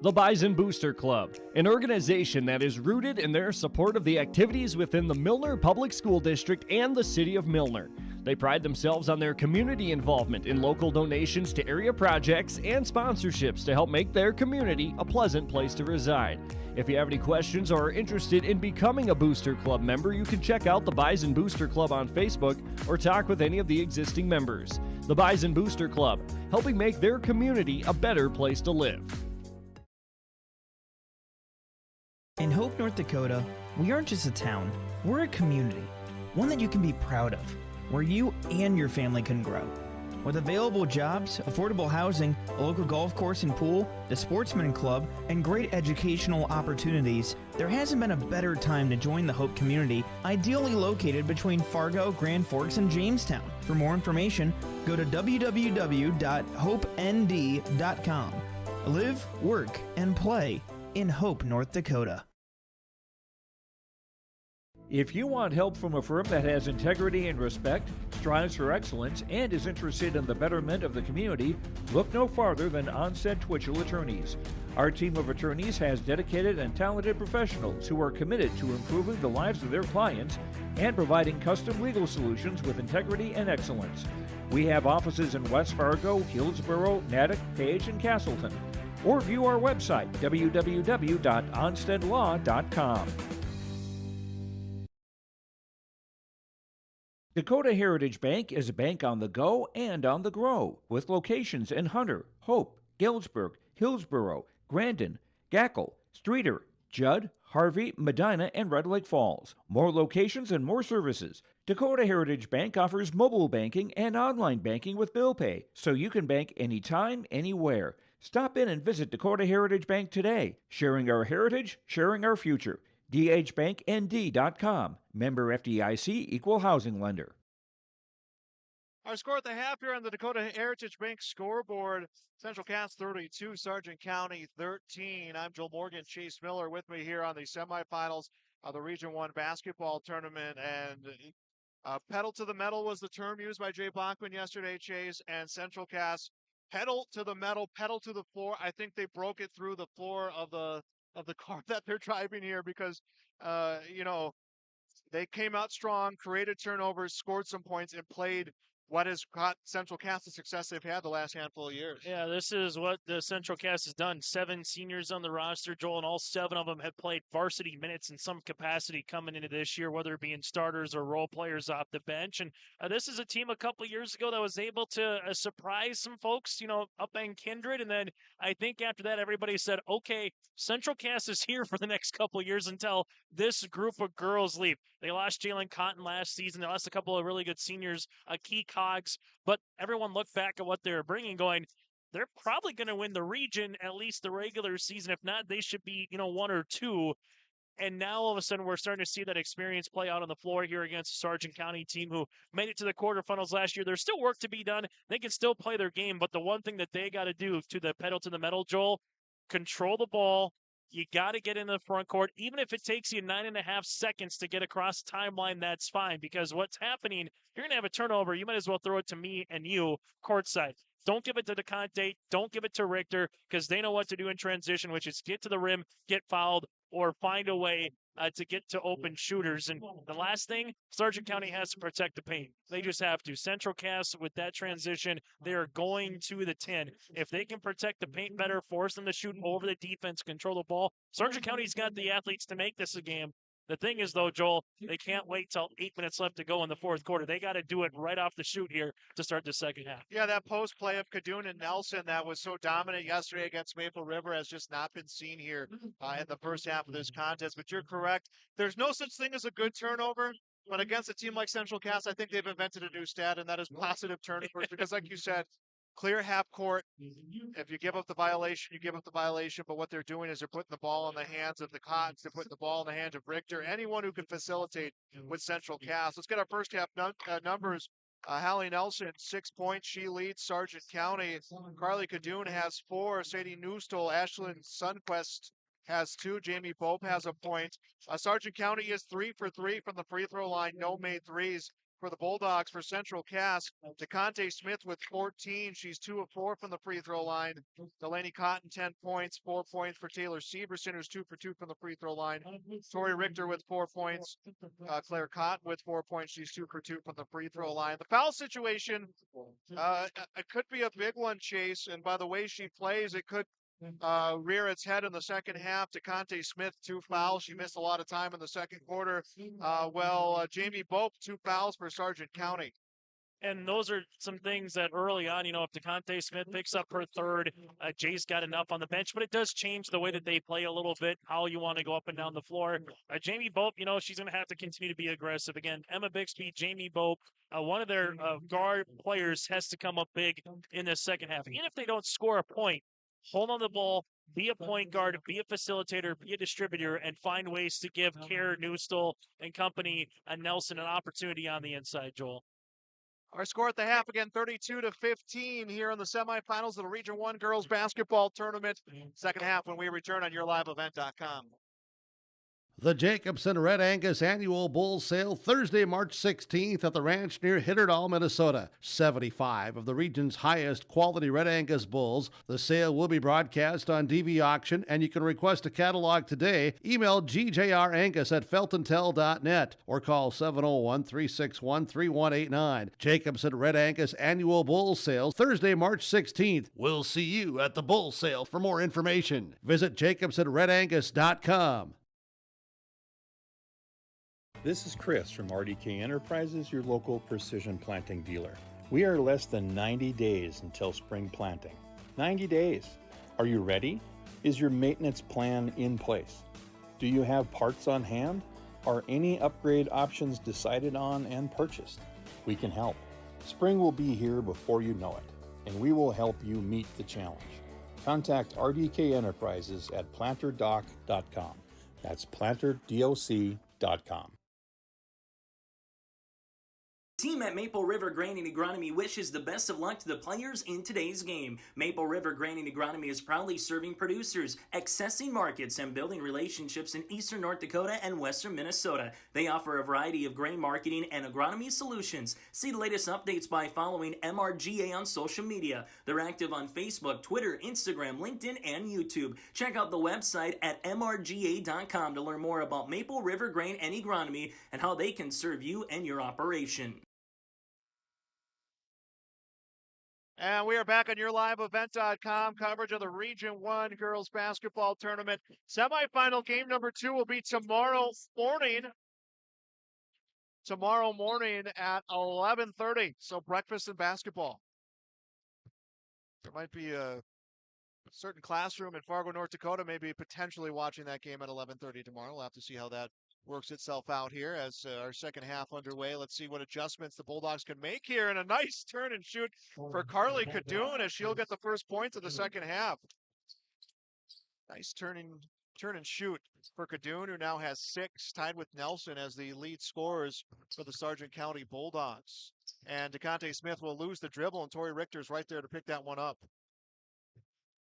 The Bison Booster Club, an organization that is rooted in their support of the activities within the Milner Public School District and the City of Milner. They pride themselves on their community involvement in local donations to area projects and sponsorships to help make their community a pleasant place to reside. If you have any questions or are interested in becoming a Booster Club member, you can check out the Bison Booster Club on Facebook or talk with any of the existing members. The Bison Booster Club, helping make their community a better place to live. In Hope, North Dakota, we aren't just a town, we're a community, one that you can be proud of, where you and your family can grow. With available jobs, affordable housing, a local golf course and pool, the Sportsman Club, and great educational opportunities, there hasn't been a better time to join the Hope community, ideally located between Fargo, Grand Forks, and Jamestown. For more information, go to www.hopend.com. Live, work, and play in Hope, North Dakota. If you want help from a firm that has integrity and respect, strives for excellence, and is interested in the betterment of the community, look no farther than Onstead Twitchell Attorneys. Our team of attorneys has dedicated and talented professionals who are committed to improving the lives of their clients and providing custom legal solutions with integrity and excellence. We have offices in West Fargo, Hillsborough, Natick, Page, and Castleton. Or view our website, www.onsteadlaw.com. Dakota Heritage Bank is a bank on the go and on the grow, with locations in Hunter, Hope, Galesburg, Hillsborough, Grandin, Gackle, Streeter, Judd, Harvey, Medina, and Red Lake Falls. More locations and more services. Dakota Heritage Bank offers mobile banking and online banking with bill pay, so you can bank anytime, anywhere. Stop in and visit Dakota Heritage Bank today. Sharing our heritage, sharing our future. dhbanknd.com. Member FDIC, Equal Housing Lender. Our score at the half here on the Dakota Heritage Bank scoreboard. Central Cass 32, Sargent County 13. I'm Joel Morgan, Chase Miller with me here on the semifinals of the Region 1 basketball tournament. And pedal to the metal was the term used by Jay Bachman yesterday, Chase, and Central Cass. Pedal to the metal, pedal to the floor. I think they broke it through the floor of the car that they're driving here because, they came out strong, created turnovers, scored some points, and played what has got Central Cass the success they've had the last handful of years. Yeah, this is what the Central Cass has done. 7 seniors on the roster, Joel, and all 7 of them have played varsity minutes in some capacity coming into this year, whether it be in starters or role players off the bench. And this is a team a couple of years ago that was able to surprise some folks, up in Kindred. And then I think after that, everybody said, okay, Central Cass is here for the next couple of years until this group of girls leave. They lost Jalen Cotton last season. They lost a couple of really good seniors, key cogs, but everyone looked back at what they're bringing going, they're probably going to win the region, at least the regular season. If not, they should be, 1 or 2. And now all of a sudden we're starting to see that experience play out on the floor here against the Sargent County team who made it to the quarterfinals last year. There's still work to be done. They can still play their game, but the one thing that they got to do, to the pedal to the metal, Joel, control the ball. You got to get in the front court. Even if it takes you 9.5 seconds to get across the timeline, that's fine. Because what's happening, you're going to have a turnover. You might as well throw it to me and you courtside. Don't give it to DeConte. Don't give it to Richter, because they know what to do in transition, which is get to the rim, get fouled, or find a way to get to open shooters. And the last thing, Sargent County has to protect the paint. They just have to. Central Cass, with that transition, they are going to the 10. If they can protect the paint better, force them to shoot over the defense, control the ball, Sargent County's got the athletes to make this a game. The thing is, though, Joel, they can't wait till 8 minutes left to go in the fourth quarter. They got to do it right off the shoot here to start the second half. Yeah, that post play of Kadoon and Nelson that was so dominant yesterday against Maple River has just not been seen here in the first half of this contest. But you're correct. There's no such thing as a good turnover. But against a team like Central Cass, I think they've invented a new stat, and that is positive turnovers. Because like you said, clear half court. If you give up the violation, you give up the violation. But what they're doing is they're putting the ball in the hands of the Cottons. They're putting the ball in the hands of Richter. Anyone who can facilitate with Central Cass. Let's get our first half numbers. Hallie Nelson, 6 points. She leads Sargent County. Carly Kadoon has 4. Sadie Newstol, Ashlyn Sunquest has 2. Jamie Pope has a point. Sargent County is 3 for 3 from the free throw line. No made threes for the Bulldogs. For Central Cass, DeConte Smith with 14. She's 2 of 4 from the free throw line. Delaney Cotton, 10 points. 4 points for Taylor Severson, who's 2 for 2 from the free throw line. Tori Richter with 4 points. Claire Cotton with 4 points. She's 2 for 2 from the free throw line. The foul situation, it could be a big one, Chase. And by the way she plays, it could rear its head in the second half. DeConte Smith, 2 fouls. She missed a lot of time in the second quarter. Jamie Bope, 2 fouls for Sargent County. And those are some things that early on, if DeConte Smith picks up her third, Jay's got enough on the bench, but it does change the way that they play a little bit, how you want to go up and down the floor. Jamie Bope, she's going to have to continue to be aggressive. Again, Emma Bixby, Jamie Bope, one of their guard players has to come up big in the second half. Even if they don't score a point, hold on the ball, be a point guard, be a facilitator, be a distributor, and find ways to give Kerr, Newstol, and company, and Nelson an opportunity on the inside, Joel. Our score at the half, again, 32-15 here in the semifinals of the Region 1 Girls Basketball Tournament. Second half when we return on YourLiveEvent.com. The Jacobson Red Angus Annual Bull Sale, Thursday, March 16th at the ranch near Hitterdall, Minnesota. 75 of the region's highest quality Red Angus bulls. The sale will be broadcast on DV Auction, and you can request a catalog today. Email gjrangus@feltontel.net or call 701-361-3189. Jacobson Red Angus Annual Bull Sale, Thursday, March 16th. We'll see you at the bull sale. For more information, visit jacobsonredangus.com. This is Chris from RDK Enterprises, your local precision planting dealer. We are less than 90 days until spring planting. 90 days. Are you ready? Is your maintenance plan in place? Do you have parts on hand? Are any upgrade options decided on and purchased? We can help. Spring will be here before you know it, and we will help you meet the challenge. Contact RDK Enterprises at planterdoc.com. That's planterdoc.com. Team at Maple River Grain and Agronomy wishes the best of luck to the players in today's game. Maple River Grain and Agronomy is proudly serving producers, accessing markets, and building relationships in eastern North Dakota and western Minnesota. They offer a variety of grain marketing and agronomy solutions. See the latest updates by following MRGA on social media. They're active on Facebook, Twitter, Instagram, LinkedIn, and YouTube. Check out the website at mrga.com to learn more about Maple River Grain and Agronomy and how they can serve you and your operation. And we are back on YourLiveEvent.com. Coverage of the Region 1 Girls Basketball Tournament. Semifinal game number 2 will be tomorrow morning. Tomorrow morning at 11:30. So breakfast and basketball. There might be a certain classroom in Fargo, North Dakota, maybe potentially watching that game at 11:30 tomorrow. We'll have to see how that works itself out here as our second half underway. Let's see what adjustments the Bulldogs can make here. And a nice turn and shoot for Carly Kadoon as she'll get the first points of the second half. Nice turn and shoot for Cadoon, who now has 6, tied with Nelson as the lead scorers for the Sargent County Bulldogs. And DeConte Smith will lose the dribble, and Tori Richter's right there to pick that one up.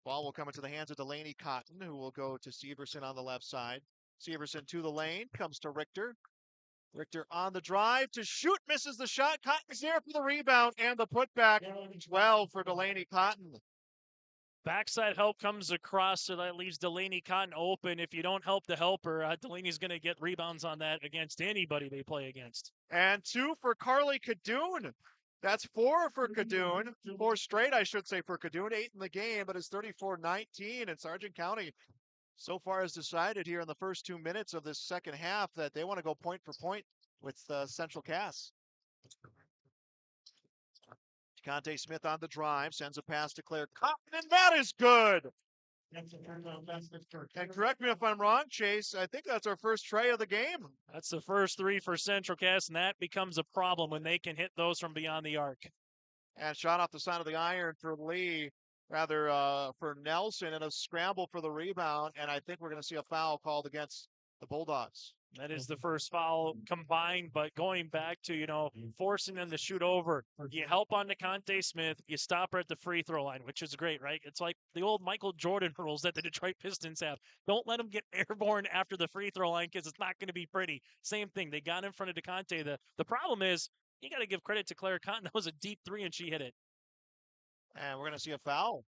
Ball will come into the hands of Delaney Cotton, who will go to Severson on the left side. Severson to the lane, comes to Richter. Richter on the drive to shoot, misses the shot. Cotton's there for the rebound and the putback. 12 for Delaney Cotton. Backside help comes across, so that leaves Delaney Cotton open. If you don't help the helper, Delaney's going to get rebounds on that against anybody they play against. And 2 for Carly Cadoon. That's 4 for Cadoon. 4 straight, I should say, for Cadoon. 8 in the game, but it's 34-19. And Sargent County so far has decided here in the first 2 minutes of this second half that they want to go point for point with Central Cass. DeConte Smith on the drive, sends a pass to Claire Cotton, and that is good. And correct me if I'm wrong, Chase, I think that's our first tray of the game. That's the first 3 for Central Cass, and that becomes a problem when they can hit those from beyond the arc. And shot off the side of the iron for for Nelson, and a scramble for the rebound, and I think we're going to see a foul called against the Bulldogs. That is the first foul combined, but going back to, forcing them to shoot over. You help on DeConte Smith, you stop her at the free throw line, which is great, right? It's like the old Michael Jordan rules that the Detroit Pistons have. Don't let them get airborne after the free throw line because it's not going to be pretty. Same thing. They got in front of DeConte. The problem is, you got to give credit to Claire Cotton. That was a deep 3, and she hit it. And we're going to see a foul.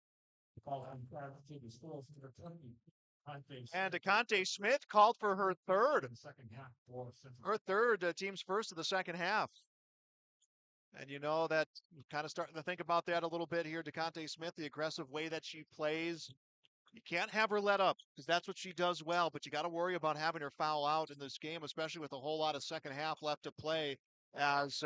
And DeConte Smith called for her third. Her third, team's first of the second half. And that kind of starting to think about that a little bit here. DeConte Smith, the aggressive way that she plays. You can't have her let up because that's what she does well, but you got to worry about having her foul out in this game, especially with a whole lot of second half left to play as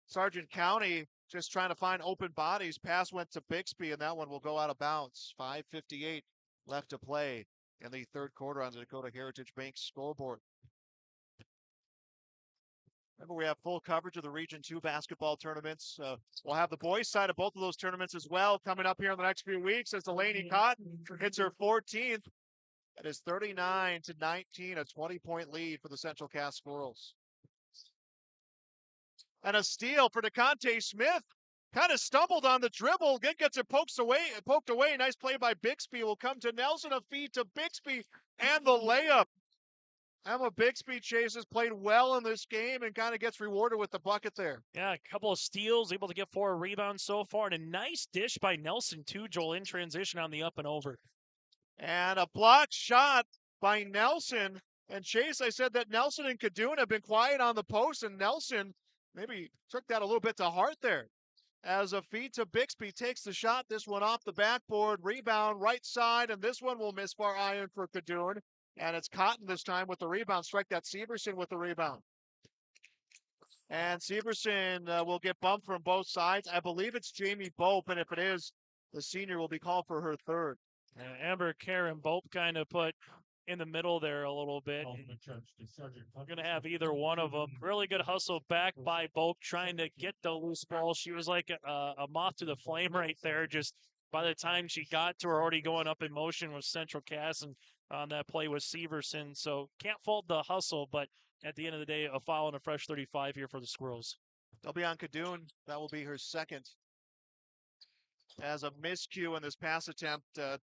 Sargent County just trying to find open bodies. Pass went to Bixby, and that one will go out of bounds. 5:58 left to play in the third quarter on the Dakota Heritage Bank scoreboard. Remember, we have full coverage of the Region 2 basketball tournaments. We'll have the boys' side of both of those tournaments as well coming up here in the next few weeks as Delaney Cotton hits her 14th. That is 39-19, a 20-point lead for the Central Cass Squirrels. And a steal for DeConte Smith. Kind of stumbled on the dribble. Gets it poked away. Nice play by Bixby. Will come to Nelson. A feed to Bixby. And the layup. Emma Bixby Chase has played well in this game and kind of gets rewarded with the bucket there. Yeah, a couple of steals, able to get 4 rebounds so far. And a nice dish by Nelson, too, Joel, in transition on the up and over. And a blocked shot by Nelson. And Chase, I said that Nelson and Cadoon have been quiet on the post, and Nelson maybe took that a little bit to heart there. As a feed to Bixby takes the shot, this one off the backboard, rebound right side, and this one will miss far iron for Cadoon. And it's Cotton this time with the rebound. Strike that Severson with the rebound. And Severson will get bumped from both sides. I believe it's Jamie Bope, and if it is, the senior will be called for her third. Amber Karen Bope kind of put in the middle there a little bit. We're going to have either one of them. Really good hustle back by Bope trying to get the loose ball. She was like a moth to the flame right there. Just by the time she got to her, already going up in motion with Central Cass, and on that play with Severson. So can't fault the hustle, but at the end of the day, a foul and a fresh 35 here for the Squirrels. They'll be on Cadoon. That will be her second. As a miscue in this pass attempt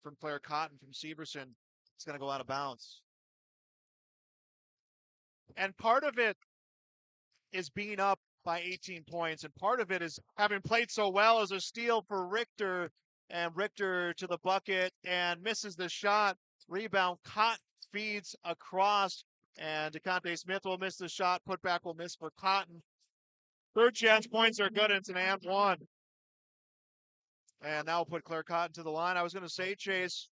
from Claire Cotton from Severson, it's going to go out of bounds. And part of it is being up by 18 points, and part of it is having played so well as a steal for Richter, and Richter to the bucket and misses the shot. Rebound, Cotton feeds across, and DeConte Smith will miss the shot. Putback will miss for Cotton. Third chance points are good. It's an and one. And now we'll put Claire Cotton to the line. I was going to say, Chase,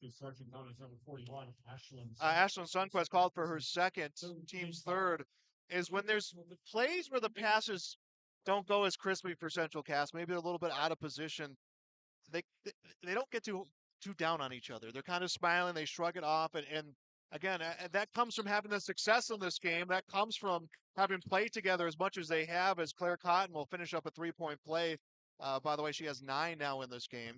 Ashlyn Sundquist called for her second, team's third, is when there's plays where the passes don't go as crisply for Central Cass, maybe a little bit out of position. They don't get too down on each other. They're kind of smiling. They shrug it off. And again, that comes from having the success in this game. That comes from having played together as much as they have, as Claire Cotton will finish up a 3-point play. By the way, she has 9 now in this game.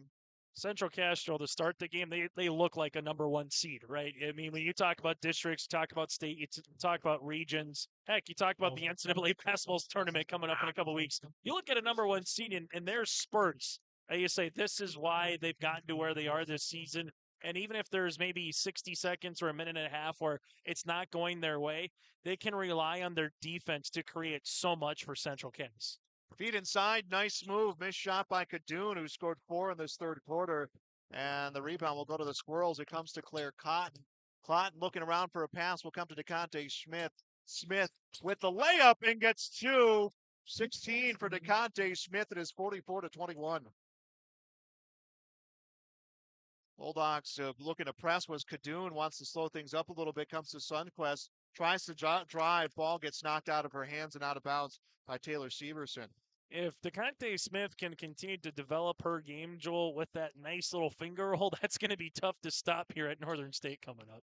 Central Castro, to start the game, they look like a number 1 seed, right? I mean, when you talk about districts, talk about state, you talk about regions, heck, you talk about the NCAA basketball tournament coming up in a couple weeks. You look at a number 1 seed, and there's spurts. You say, this is why they've gotten to where they are this season. And even if there's maybe 60 seconds or a minute and a half where it's not going their way, they can rely on their defense to create so much for Central Cass. Feet inside, nice move. Missed shot by Kadoun, who scored 4 in this third quarter. And the rebound will go to the Squirrels. It comes to Claire Cotton. Cotton looking around for a pass will come to DeConte Smith. Smith with the layup and gets 2. 16 for DeConte Smith. It is 44-21. Bulldogs looking to press was Kadoun, wants to slow things up a little bit, comes to Sundquist, tries to drive, ball gets knocked out of her hands and out of bounds by Taylor Severson. If DeConte Smith can continue to develop her game, Joel, with that nice little finger roll, that's going to be tough to stop here at Northern State coming up.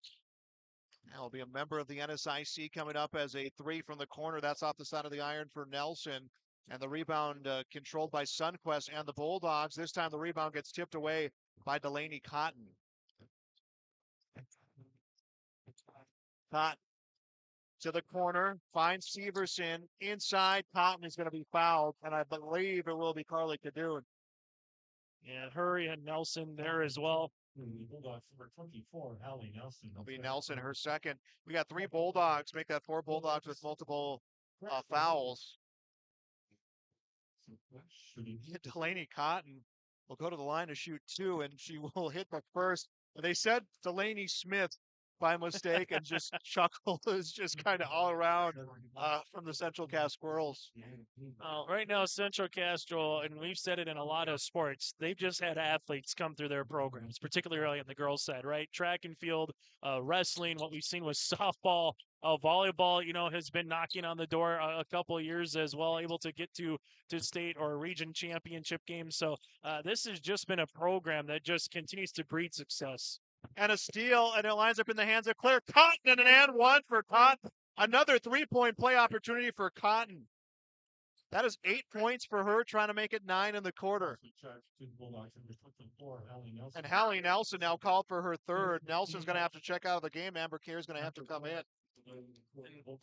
That'll be a member of the NSIC coming up as a 3 from the corner. That's off the side of the iron for Nelson. And the rebound controlled by Sundquist and the Bulldogs. This time the rebound gets tipped away by Delaney Cotton. Cotton to the corner, finds Severson inside. Cotton is going to be fouled, and I believe it will be Carly Kadoun. Yeah, Hurry and Nelson there as well. Bulldogs number 24, Allie Nelson. It'll be Nelson, her second. We got 3 Bulldogs, make that 4 Bulldogs with multiple fouls. Delaney Cotton will go to the line to shoot 2, and she will hit the first. They said Delaney Smith by mistake, and just chuckle is just kind of all around from the Central Cass Squirrels. Right now, Central Castro, and we've said it in a lot of sports, they've just had athletes come through their programs, particularly on the girls' side, right? Track and field, wrestling, what we've seen with softball, volleyball, has been knocking on the door a couple of years as well, able to get to state or region championship games. So this has just been a program that just continues to breed success. And a steal, and it lines up in the hands of Claire Cotton, and an and 1 for Cotton. Another 3-point play opportunity for Cotton. That is 8 points for her, trying to make it 9 in the quarter. And Hallie Nelson now called for her third. Nelson's going to have to check out of the game. Amber Kerr is going to have to come in.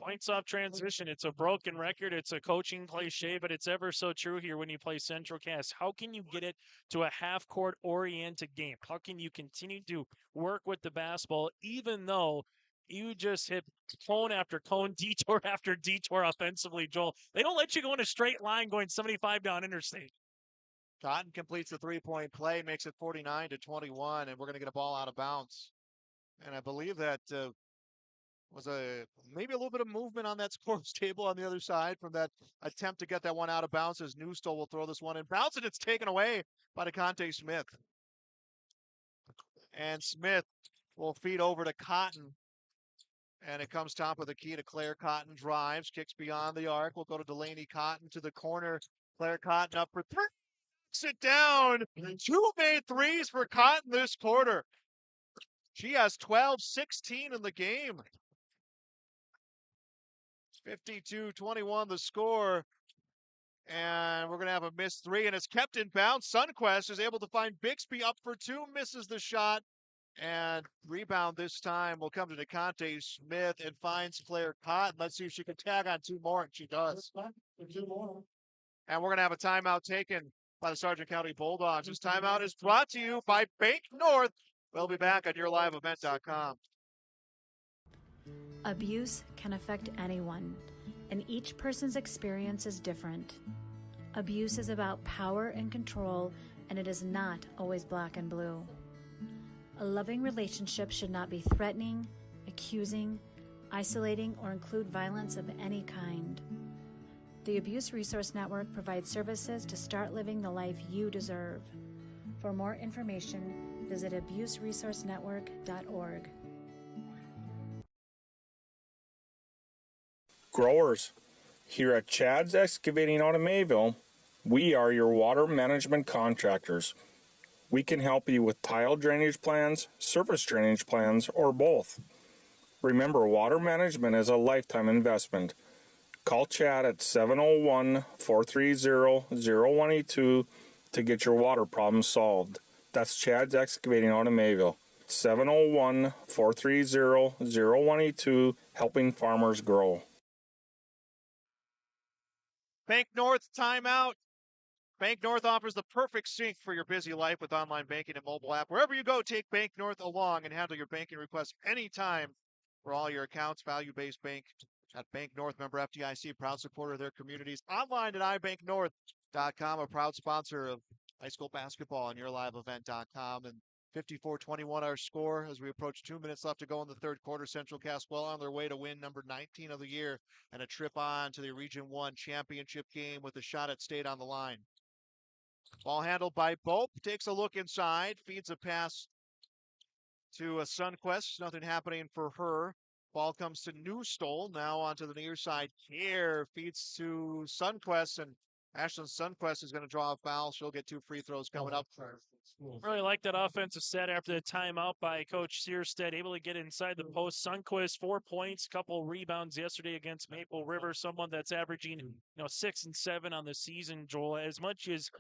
Points off transition. It's a broken record. It's a coaching cliche, but it's ever so true here when you play Central Cass. How can you get it to a half-court oriented game? How can you continue to work with the basketball even though you just hit cone after cone, detour after detour offensively, Joel? They don't let you go in a straight line going 75 down interstate. Cotton completes the 3-point play, makes it 49-21, and we're going to get a ball out of bounds. And I believe that was maybe a little bit of movement on that scores table on the other side from that attempt to get that one out of bounds, as Newstall will throw this one in bounds, and it's taken away by DeConte Smith. And Smith will feed over to Cotton. And it comes top of the key to Claire Cotton. Drives, kicks beyond the arc. We'll go to Delaney Cotton to the corner. Claire Cotton up for 3. Sit down. 2 made threes for Cotton this quarter. She has 12-16 in the game. 52-21 the score. And we're going to have a missed 3, and it's kept in bounds. Sundquist is able to find Bixby up for 2, misses the shot. And rebound this time will come to DeConte Smith and finds Claire Cotton. Let's see if she can tag on 2 more, and she does. 2 more. And we're going to have a timeout taken by the Sargent County Bulldogs. This timeout is brought to you by Bank North. We'll be back on YourLiveEvent.com. Abuse can affect anyone, and each person's experience is different. Abuse is about power and control, and it is not always black and blue. A loving relationship should not be threatening, accusing, isolating, or include violence of any kind. The Abuse Resource Network provides services to start living the life you deserve. For more information, visit abuseresourcenetwork.org. Growers, here at Chad's Excavating out of Mayville, we are your water management contractors. We can help you with tile drainage plans, surface drainage plans, or both. Remember, water management is a lifetime investment. Call Chad at 701-430-0182 to get your water problem solved. That's Chad's Excavating out of Mayville. 701-430-0182, helping farmers grow. Bank North timeout. Bank North offers the perfect sync for your busy life with online banking and mobile app. Wherever you go, take Bank North along and handle your banking requests anytime for all your accounts. Value-based bank at Bank North, member FDIC, proud supporter of their communities. Online at ibanknorth.com, a proud sponsor of high school basketball on yourliveevent.com. And 54-21 our score as we approach 2 minutes left to go in the third quarter. Central Cass well on their way to win number 19 of the year and a trip on to the Region 1 championship game with a shot at state on the line. Ball handled by Bope, takes a look inside, feeds a pass to Sunquest. Nothing happening for her. Ball comes to Newstole, now onto the near side here, feeds to Sunquest, and Ashlyn Sunquest is going to draw a foul. She'll get 2 free throws coming up. Really like that offensive set after the timeout by Coach Searstead, able to get inside the post. Sunquist, 4 points, couple rebounds yesterday against Maple River, someone that's averaging 6 and 7 on the season, Joel. As much as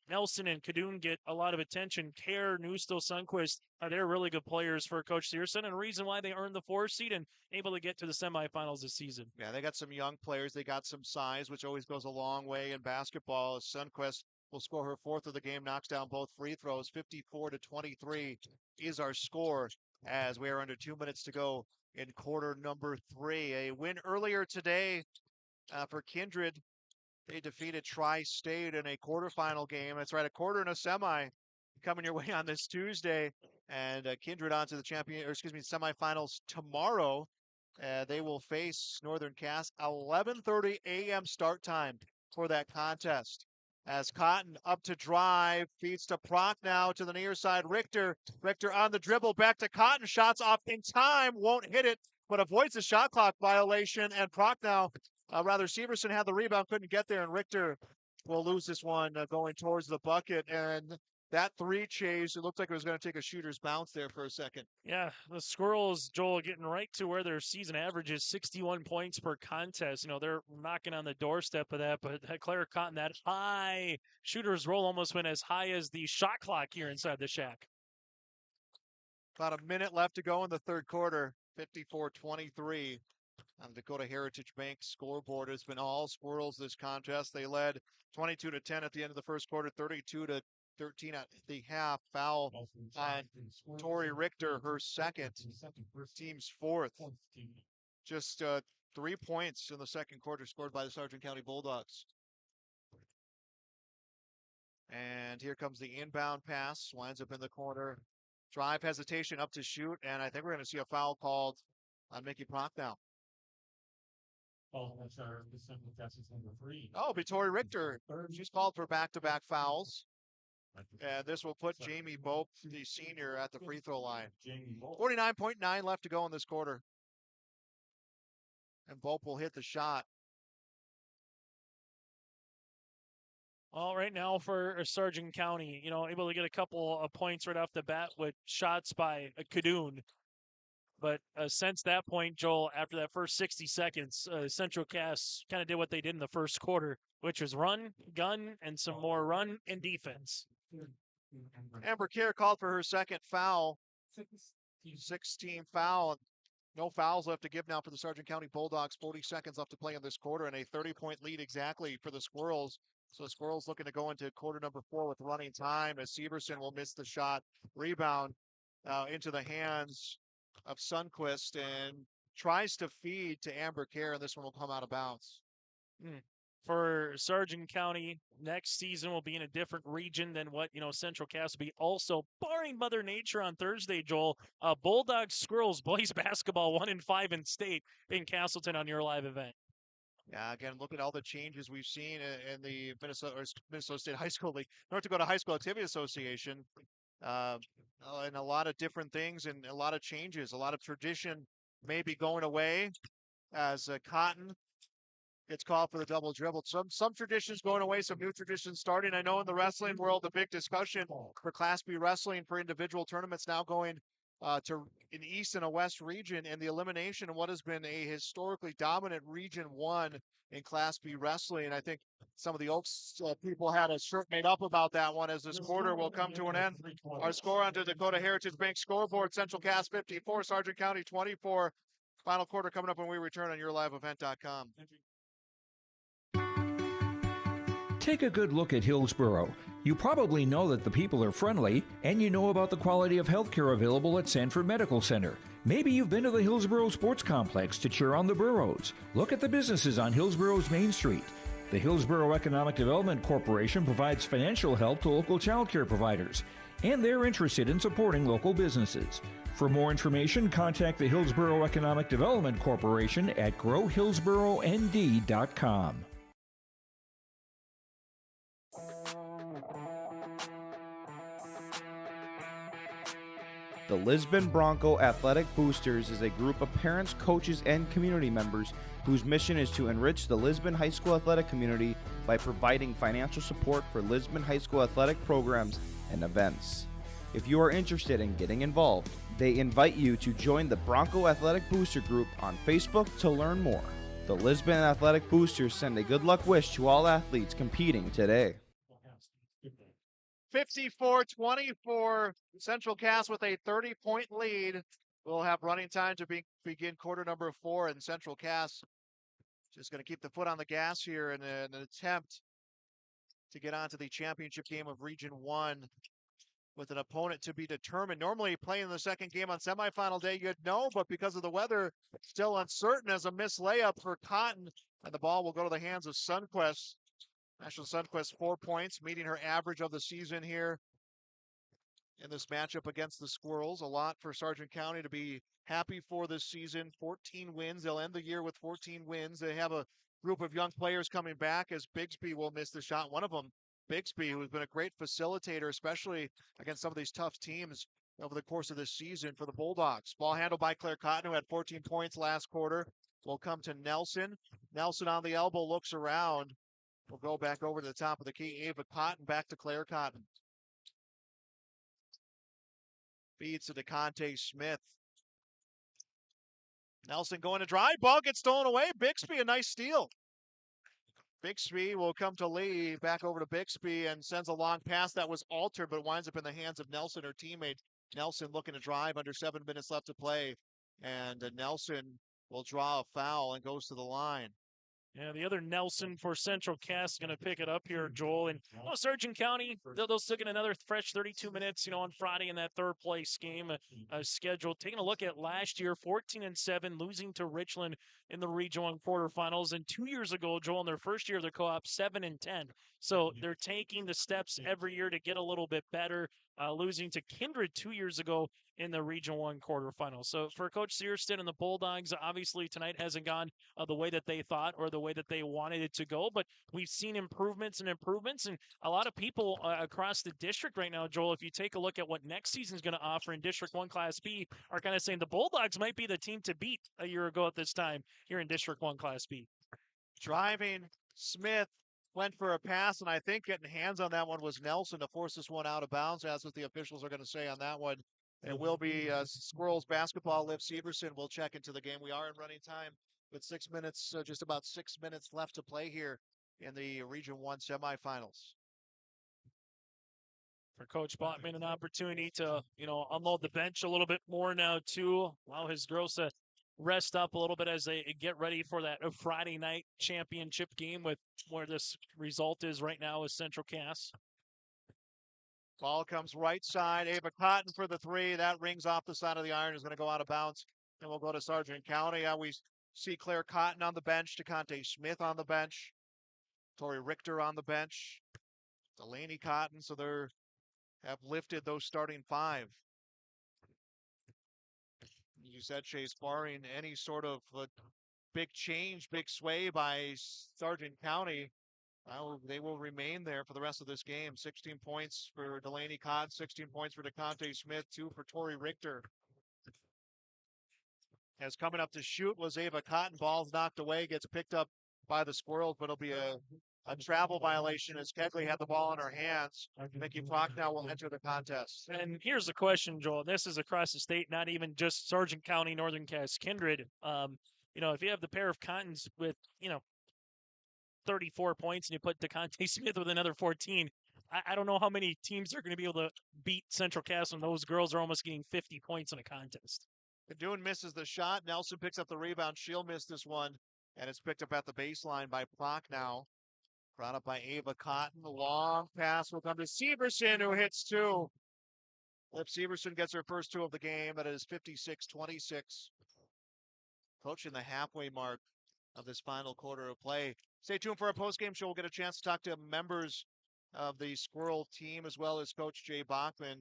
Nelson and Kadoon get a lot of attention, Kerr, Newstole, Sunquist, they're really good players for Coach Searstead, and a reason why they earned the 4th seed and able to get to the semifinals this season. Yeah, they got some young players. They got some size, which always goes a long way in basketball. Sunquest will score her 4th of the game, knocks down both free throws. 54-23 is our score as we are under 2 minutes to go in quarter number 3. A win earlier today for Kindred. They defeated Tri-State in a quarterfinal game. That's right, a quarter and a semi coming your way on this Tuesday. And Kindred on to the semifinals tomorrow. They will face Northern Cass. 11:30 a.m. start time for that contest. As Cotton up to drive, feeds to Proc now to the near side. Richter on the dribble, back to Cotton. Shots off in time, won't hit it, but avoids the shot clock violation. And Proc now, Severson had the rebound, couldn't get there, and Richter will lose this one going towards the bucket. And that 3 chase, it looked like it was going to take a shooter's bounce there for a second. Yeah, the Squirrels, Joel, getting right to where their season average is 61 points per contest. They're knocking on the doorstep of that, but Claire Cotton, that high shooter's roll almost went as high as the shot clock here inside the shack. About a minute left to go in the third quarter, 54-23. On the Dakota Heritage Bank scoreboard, it's been all Squirrels this contest. They led 22-10 at the end of the first quarter, 32-13 at the half. Foul on Tori Richter, her second, team's 4th. Just 3 points in the second quarter scored by the Sargent County Bulldogs. And here comes the inbound pass, winds up in the corner. Drive hesitation up to shoot, and I think we're going to see a foul called on Mickey Proc now. Oh, that's our number 3. Oh, it'll be Tori Richter. She's called for back-to-back fouls. And this will put Jamie Bope, the senior, at the free throw line. 49.9 left to go in this quarter. And Bope will hit the shot. Well, right now for Sargent County, able to get a couple of points right off the bat with shots by Kadoon. But since that point, Joel, after that first 60 seconds, Central Cass kind of did what they did in the first quarter, which was run, gun, and some more run and defense. Amber Kerr called for her second foul. 16 foul. No fouls left to give now for the Sargent County Bulldogs. 40 seconds left to play in this quarter, and a 30-point lead exactly for the Squirrels. So the Squirrels looking to go into quarter number 4 with running time, as Severson will miss the shot. Rebound into the hands of Sunquist and tries to feed to Amber Kerr, and this one will come out of bounds. For Sargent County, next season will be in a different region than what, Central Cass will be. Also, barring Mother Nature on Thursday, Joel, Bulldogs Squirrels boys basketball 1-5 in state in Castleton on your live event. Yeah, again, look at all the changes we've seen in the Minnesota State High School League, North Dakota High School Activity Association, and a lot of different things and a lot of changes. A lot of tradition may be going away as Cotton gets called for the double dribble. Some traditions going away, some new traditions starting. I know in the wrestling world, the big discussion for Class B wrestling for individual tournaments now going to an East and a West region in the elimination of what has been a historically dominant Region 1 in Class B wrestling. And I think some of the Oaks people had a shirt made up about that one as this quarter will come to an end. Our score on the Dakota Heritage Bank scoreboard, Central Cass 54, Sargent County 24. Final quarter coming up when we return on YourLiveEvent.com. Take a good look at Hillsboro. You probably know that the people are friendly, and you know about the quality of healthcare available at Sanford Medical Center. Maybe you've been to the Hillsboro Sports Complex to cheer on the Burros. Look at the businesses on Hillsboro's Main Street. The Hillsboro Economic Development Corporation provides financial help to local child care providers, and they're interested in supporting local businesses. For more information, contact the Hillsboro Economic Development Corporation at growhillsboroND.com. The Lisbon Bronco Athletic Boosters is a group of parents, coaches, and community members whose mission is to enrich the Lisbon High School athletic community by providing financial support for Lisbon High School athletic programs and events. If you are interested in getting involved, they invite you to join the Bronco Athletic Booster Group on Facebook to learn more. The Lisbon Athletic Boosters send a good luck wish to all athletes competing today. 54-24, Central Cass with a 30-point lead. We'll have running time to begin quarter number 4, and Central Cass just going to keep the foot on the gas here in an attempt to get onto the championship game of Region 1 with an opponent to be determined. Normally playing the second game on semifinal day, you'd know, but because of the weather, still uncertain as a missed layup for Cotton, and the ball will go to the hands of Sunquest. National Sunquest 4 points, meeting her average of the season here in this matchup against the Squirrels. A lot for Sargent County to be happy for this season. 14 wins. They'll end the year with 14 wins. They have a group of young players coming back as Bigsby will miss the shot. One of them, Bigsby, who has been a great facilitator, especially against some of these tough teams over the course of this season for the Bulldogs. Ball handled by Claire Cotton, who had 14 points last quarter. Will come to Nelson. Nelson on the elbow, looks around. We'll go back over to the top of the key. Ava Cotton back to Claire Cotton. Feeds to DeConte Smith. Nelson going to drive. Ball gets stolen away. Bixby, a nice steal. Bixby will come to Lee. Back over to Bixby and sends a long pass that was altered, but winds up in the hands of Nelson, her teammate. Nelson looking to drive under 7 minutes left to play. And Nelson will draw a foul and goes to the line. Yeah, the other Nelson for Central Cass is going to pick it up here, Joel. And Sargent County, they'll still get another fresh 32 minutes, on Friday in that third place game scheduled. Taking a look at last year, 14-7, losing to Richland in the Region 1 quarterfinals. And 2 years ago, Joel, in their first year of their co-op, 7-10. So they're taking the steps every year to get a little bit better, losing to Kindred 2 years ago in the Region 1 quarterfinals. So for Coach Searston and the Bulldogs, obviously tonight hasn't gone the way that they thought or the way that they wanted it to go, but we've seen improvements, and a lot of people across the district right now, Joel, if you take a look at what next season is going to offer in District 1 Class B, are kind of saying the Bulldogs might be the team to beat a year ago at this time here in District 1 Class B. Driving, Smith went for a pass, and I think getting hands on that one was Nelson to force this one out of bounds. That's what the officials are going to say on that one. It will be Squirrels basketball. Liv Severson will check into the game. We are in running time with 6 minutes, just about 6 minutes left to play here in the Region 1 semifinals. For Coach Botman, an opportunity to, unload the bench a little bit more now, too. Allow his girls to rest up a little bit as they get ready for that Friday night championship game with where this result is right now is Central Cass. Ball comes right side. Ava Cotton for the three. That rings off the side of the iron. Is going to go out of bounds. And we'll go to Sargent County. We see Claire Cotton on the bench. DeConte Smith on the bench. Tori Richter on the bench. Delaney Cotton. So they have lifted those starting 5. You said, Chase, barring any sort of big change, big sway by Sargent County, they will remain there for the rest of this game. 16 points for Delaney Cotton, 16 points for DeConte Smith, 2 for Tori Richter. As coming up to shoot was Ava Cotton. Ball's knocked away, gets picked up by the Squirrels, but it'll be a a travel violation as Kegley had the ball in her hands. Mickey Prochnow will enter the contest. And here's the question, Joel. This is across the state, not even just Sargent County, Northern Cass Kindred. If you have the pair of Cottons with, 34 points and you put DeConte Smith with another 14, I don't know how many teams are going to be able to beat Central Cass when those girls are almost getting 50 points in a contest. Kadoon misses the shot. Nelson picks up the rebound. She'll miss this one, and it's picked up at the baseline by Prochnow. Brought up by Ava Cotton. The long pass will come to Severson, who hits two. Lip Severson gets her first two of the game. That is 56-26. Approaching the halfway mark of this final quarter of play. Stay tuned for our post-game show. We'll get a chance to talk to members of the Squirrel team as well as Coach Jay Bachman.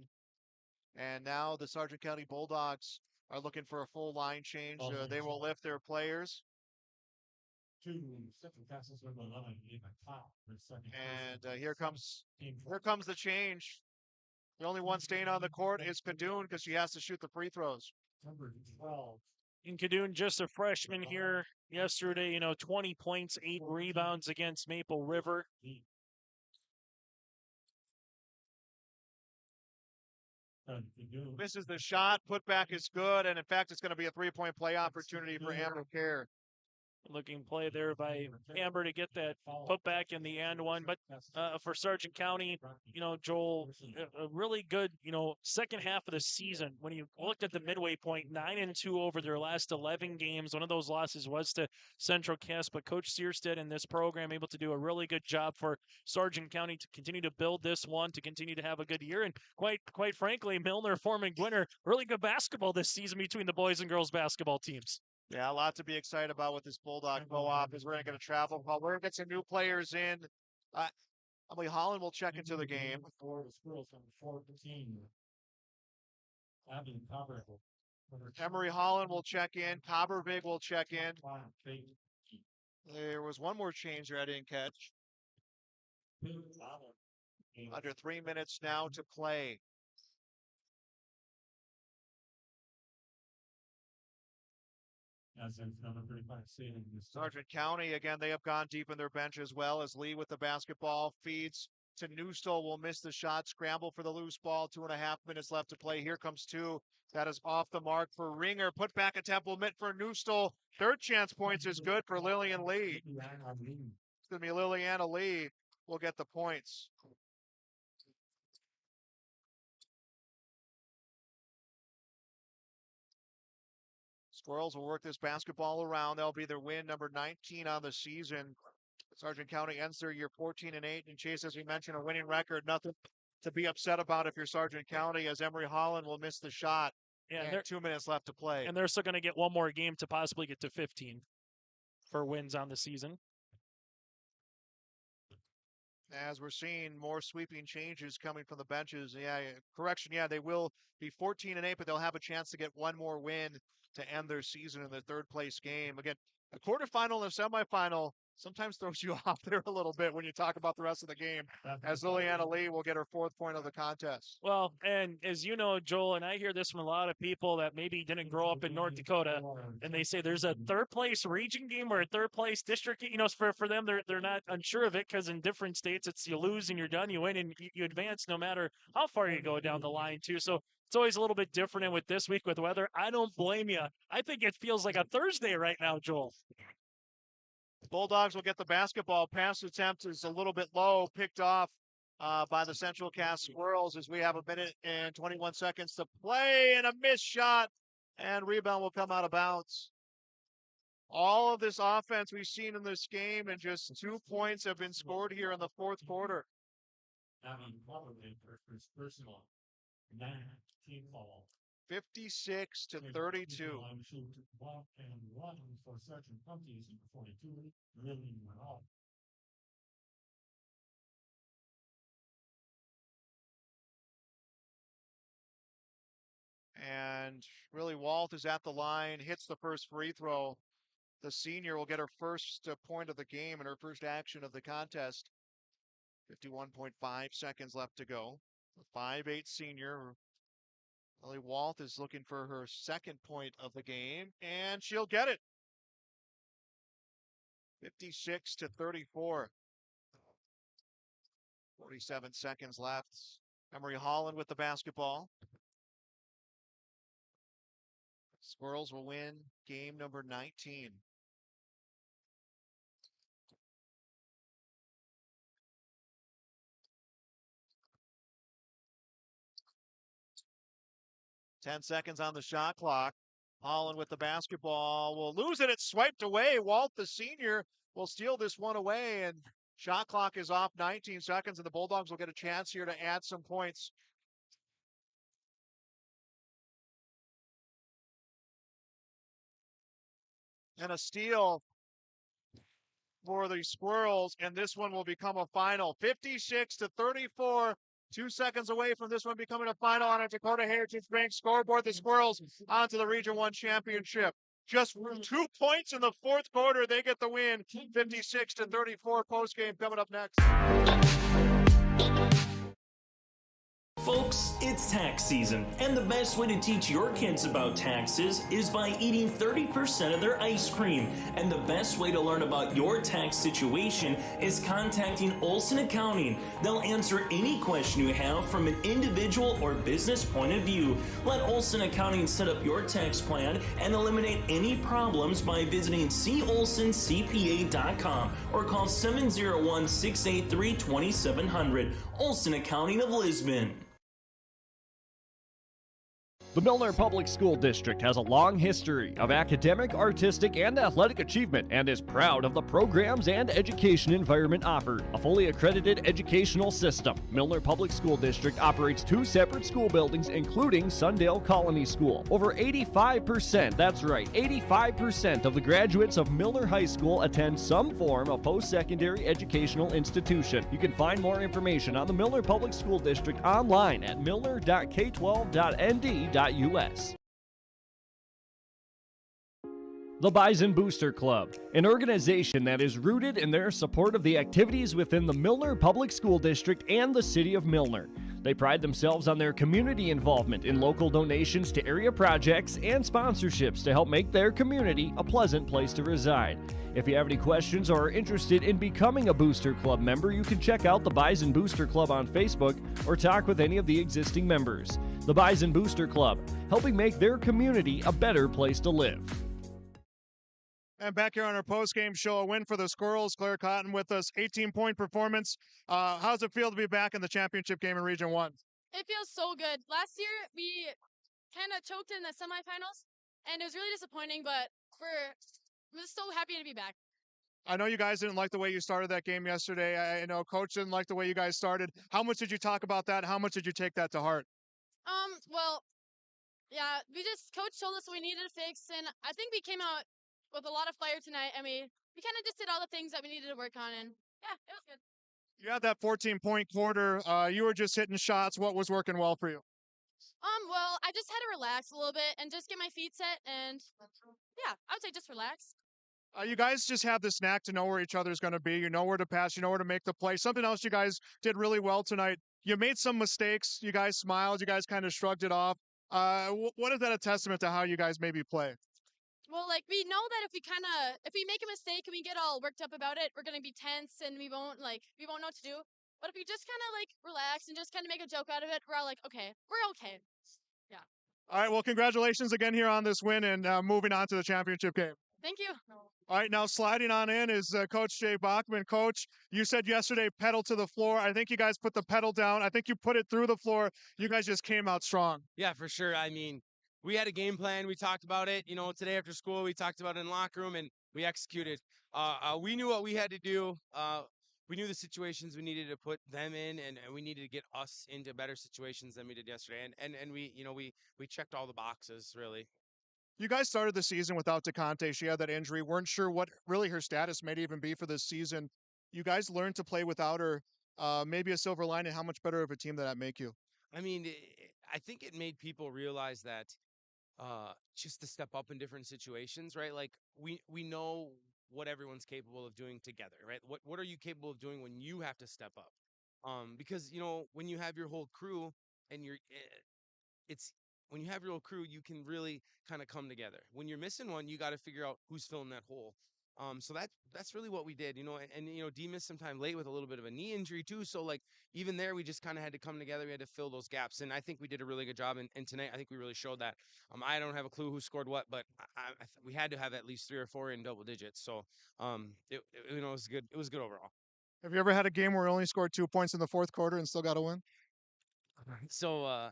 And now the Sargent County Bulldogs are looking for a full line change. They will lift their players. And here comes the change. The only one staying on the court is Kadoon because she has to shoot the free throws. Number 12. In Kadoon, just a freshman here yesterday, 20 points, 8 rebounds against Maple River. Misses the shot. Putback is good. And in fact, it's going to be a 3-point play opportunity for Amber Kerr. Looking play there by Amber to get that put back in the end one. But for Sargent County, Joel, a really good, second half of the season. When you looked at the midway point, 9-2 over their last 11 games. One of those losses was to Central Cass, but Coach Searstead and this program able to do a really good job for Sargent County to continue to build this one, to continue to have a good year. And quite frankly, Milner, Foreman, Gwinner, really good basketball this season between the boys and girls basketball teams. Yeah, a lot to be excited about with this Bulldog co-op as we're going to get a travel call. We're going to get some new players in. Emily Holland will check into the game. Emery Holland will check in. Cobbervig will check in. There was one more change there I didn't catch. Under 3 minutes now to play. Sargent County, again, they have gone deep in their bench as well as Lee with the basketball. Feeds to Newstall, will miss the shot. Scramble for the loose ball. 2.5 minutes left to play. Here comes two. That is off the mark for Ringer. Put back a Temple mitt for Newstall. Third chance points is good for Lillian Lee. It's going to be Liliana Lee will get the points. Squirrels will work this basketball around. They'll be their win number 19 on the season. Sargent County ends their year 14-8. And Chase, as we mentioned, a winning record. Nothing to be upset about if you're Sargent County, as Emery Holland will miss the shot. Yeah, and 2 minutes left to play. And they're still going to get one more game to possibly get to 15 for wins on the season. As we're seeing more sweeping changes coming from the benches. They will be 14-8, but they'll have a chance to get one more win to end their season in the third place game. Again, a quarterfinal and a semifinal sometimes throws you off there a little bit when you talk about the rest of the game, as Liliana Lee will get her 4th point of the contest. Well, and as you know, Joel, and I hear this from a lot of people that maybe didn't grow up in North Dakota, and they say there's a third place region game or a third place district. For them, they're not unsure of it because in different states, it's you lose and you're done, you win and you advance no matter how far you go down the line too. So it's always a little bit different. And with this week with weather, I don't blame you. I think it feels like a Thursday right now, Joel. Bulldogs will get the basketball. Pass attempt is a little bit low, picked off by the Central Cass Squirrels as we have a minute and 21 seconds to play, and a missed shot, and rebound will come out of bounds. All of this offense we've seen in this game, and just 2 points have been scored here in the fourth quarter. 56-32. And really, Walt is at the line, hits the first free throw. The senior will get her first point of the game and her first action of the contest. 51.5 seconds left to go. The 5'8" senior, Lily Walt, is looking for her second point of the game, and she'll get it. 56-34. 47 seconds left. Emery Holland with the basketball. Squirrels will win game number 19. Ten seconds on the shot clock. Holland with the basketball will lose it. It's swiped away. Walt, the senior, will steal this one away, and shot clock is off 19 seconds, and the Bulldogs will get a chance here to add some points. And a steal for the Squirrels, and this one will become a final. 56-34. 2 seconds away from this one becoming a final on a Dakota Heritage Bank scoreboard. The Squirrels onto the Region 1 championship. Just 2 points in the fourth quarter. They get the win. 56-34. Postgame coming up next. Folks, it's tax season, and the best way to teach your kids about taxes is by eating 30% of their ice cream. And the best way to learn about your tax situation is contacting Olson Accounting. They'll answer any question you have from an individual or business point of view. Let Olson Accounting set up your tax plan and eliminate any problems by visiting colsoncpa.com or call 701-683-2700. Olson Accounting of Lisbon. The Milner Public School District has a long history of academic, artistic, and athletic achievement and is proud of the programs and education environment offered. A fully accredited educational system, Milner Public School District operates 2 separate school buildings, including Sundale Colony School. Over 85%, that's right, 85% of the graduates of Milner High School attend some form of post-secondary educational institution. You can find more information on the Milner Public School District online at milner.k12.nd.us. The Bison Booster Club, an organization that is rooted in their support of the activities within the Milner Public School District and the City of Milner. They pride themselves on their community involvement in local donations to area projects and sponsorships to help make their community a pleasant place to reside. If you have any questions or are interested in becoming a Booster Club member, you can check out the Bison Booster Club on Facebook or talk with any of the existing members. The Bison Booster Club, helping make their community a better place to live. And back here on our post-game show, a win for the Squirrels. Claire Cotton with us, 18-point performance. How does it feel to be back in the championship game in Region 1? It feels so good. Last year, we kind of choked in the semifinals, and it was really disappointing, but we're just so happy to be back. I know you guys didn't like the way you started that game yesterday. I know Coach didn't like the way you guys started. How much did you talk about that? How much did you take that to heart? Well, yeah, Coach told us we needed to fix, and I think we came out with a lot of fire tonight, and we kind of just did all the things that we needed to work on, and yeah, it was good. You had that 14-point quarter. You were just hitting shots. What was working well for you? Well, I just had to relax a little bit and just get my feet set, and yeah, I would say just relax. You guys just have this knack to know where each other's going to be. You know where to pass. You know where to make the play. Something else you guys did really well tonight. You made some mistakes. You guys smiled. You guys kind of shrugged it off. What is that a testament to how you guys maybe play? Well, we know that if we make a mistake and we get all worked up about it, we're going to be tense and we won't know what to do. But if we just kind of relax and just kind of make a joke out of it, we're all okay. We're okay. Yeah. All right. Well, congratulations again here on this win and moving on to the championship game. Thank you. All right, now sliding on in is Coach Jay Bachman. Coach, you said yesterday pedal to the floor. I think you guys put the pedal down. I think you put it through the floor. You guys just came out strong. Yeah, for sure. I mean, we had a game plan. We talked about it. Today after school, we talked about it in the locker room, and we executed. We knew what we had to do. We knew the situations we needed to put them in, and we needed to get us into better situations than we did yesterday. And we checked all the boxes, really. You guys started the season without DeConte. She had that injury. Weren't sure what really her status may even be for this season. You guys learned to play without her. Maybe a silver lining. How much better of a team did that make you? I mean, I think it made people realize that just to step up in different situations, right? We know what everyone's capable of doing together, right? What are you capable of doing when you have to step up? Because when you have your whole crew and when you have your whole crew, you can really kind of come together. When you're missing one, you got to figure out who's filling that hole. So that's really what we did, D missed some time late with a little bit of a knee injury too. So like even there, we just kind of had to come together. We had to fill those gaps, and I think we did a really good job. And tonight, I think we really showed that. I don't have a clue who scored what, but we had to have at least 3 or 4 in double digits. So it was good. It was good overall. Have you ever had a game where you only scored 2 points in the fourth quarter and still got a win? So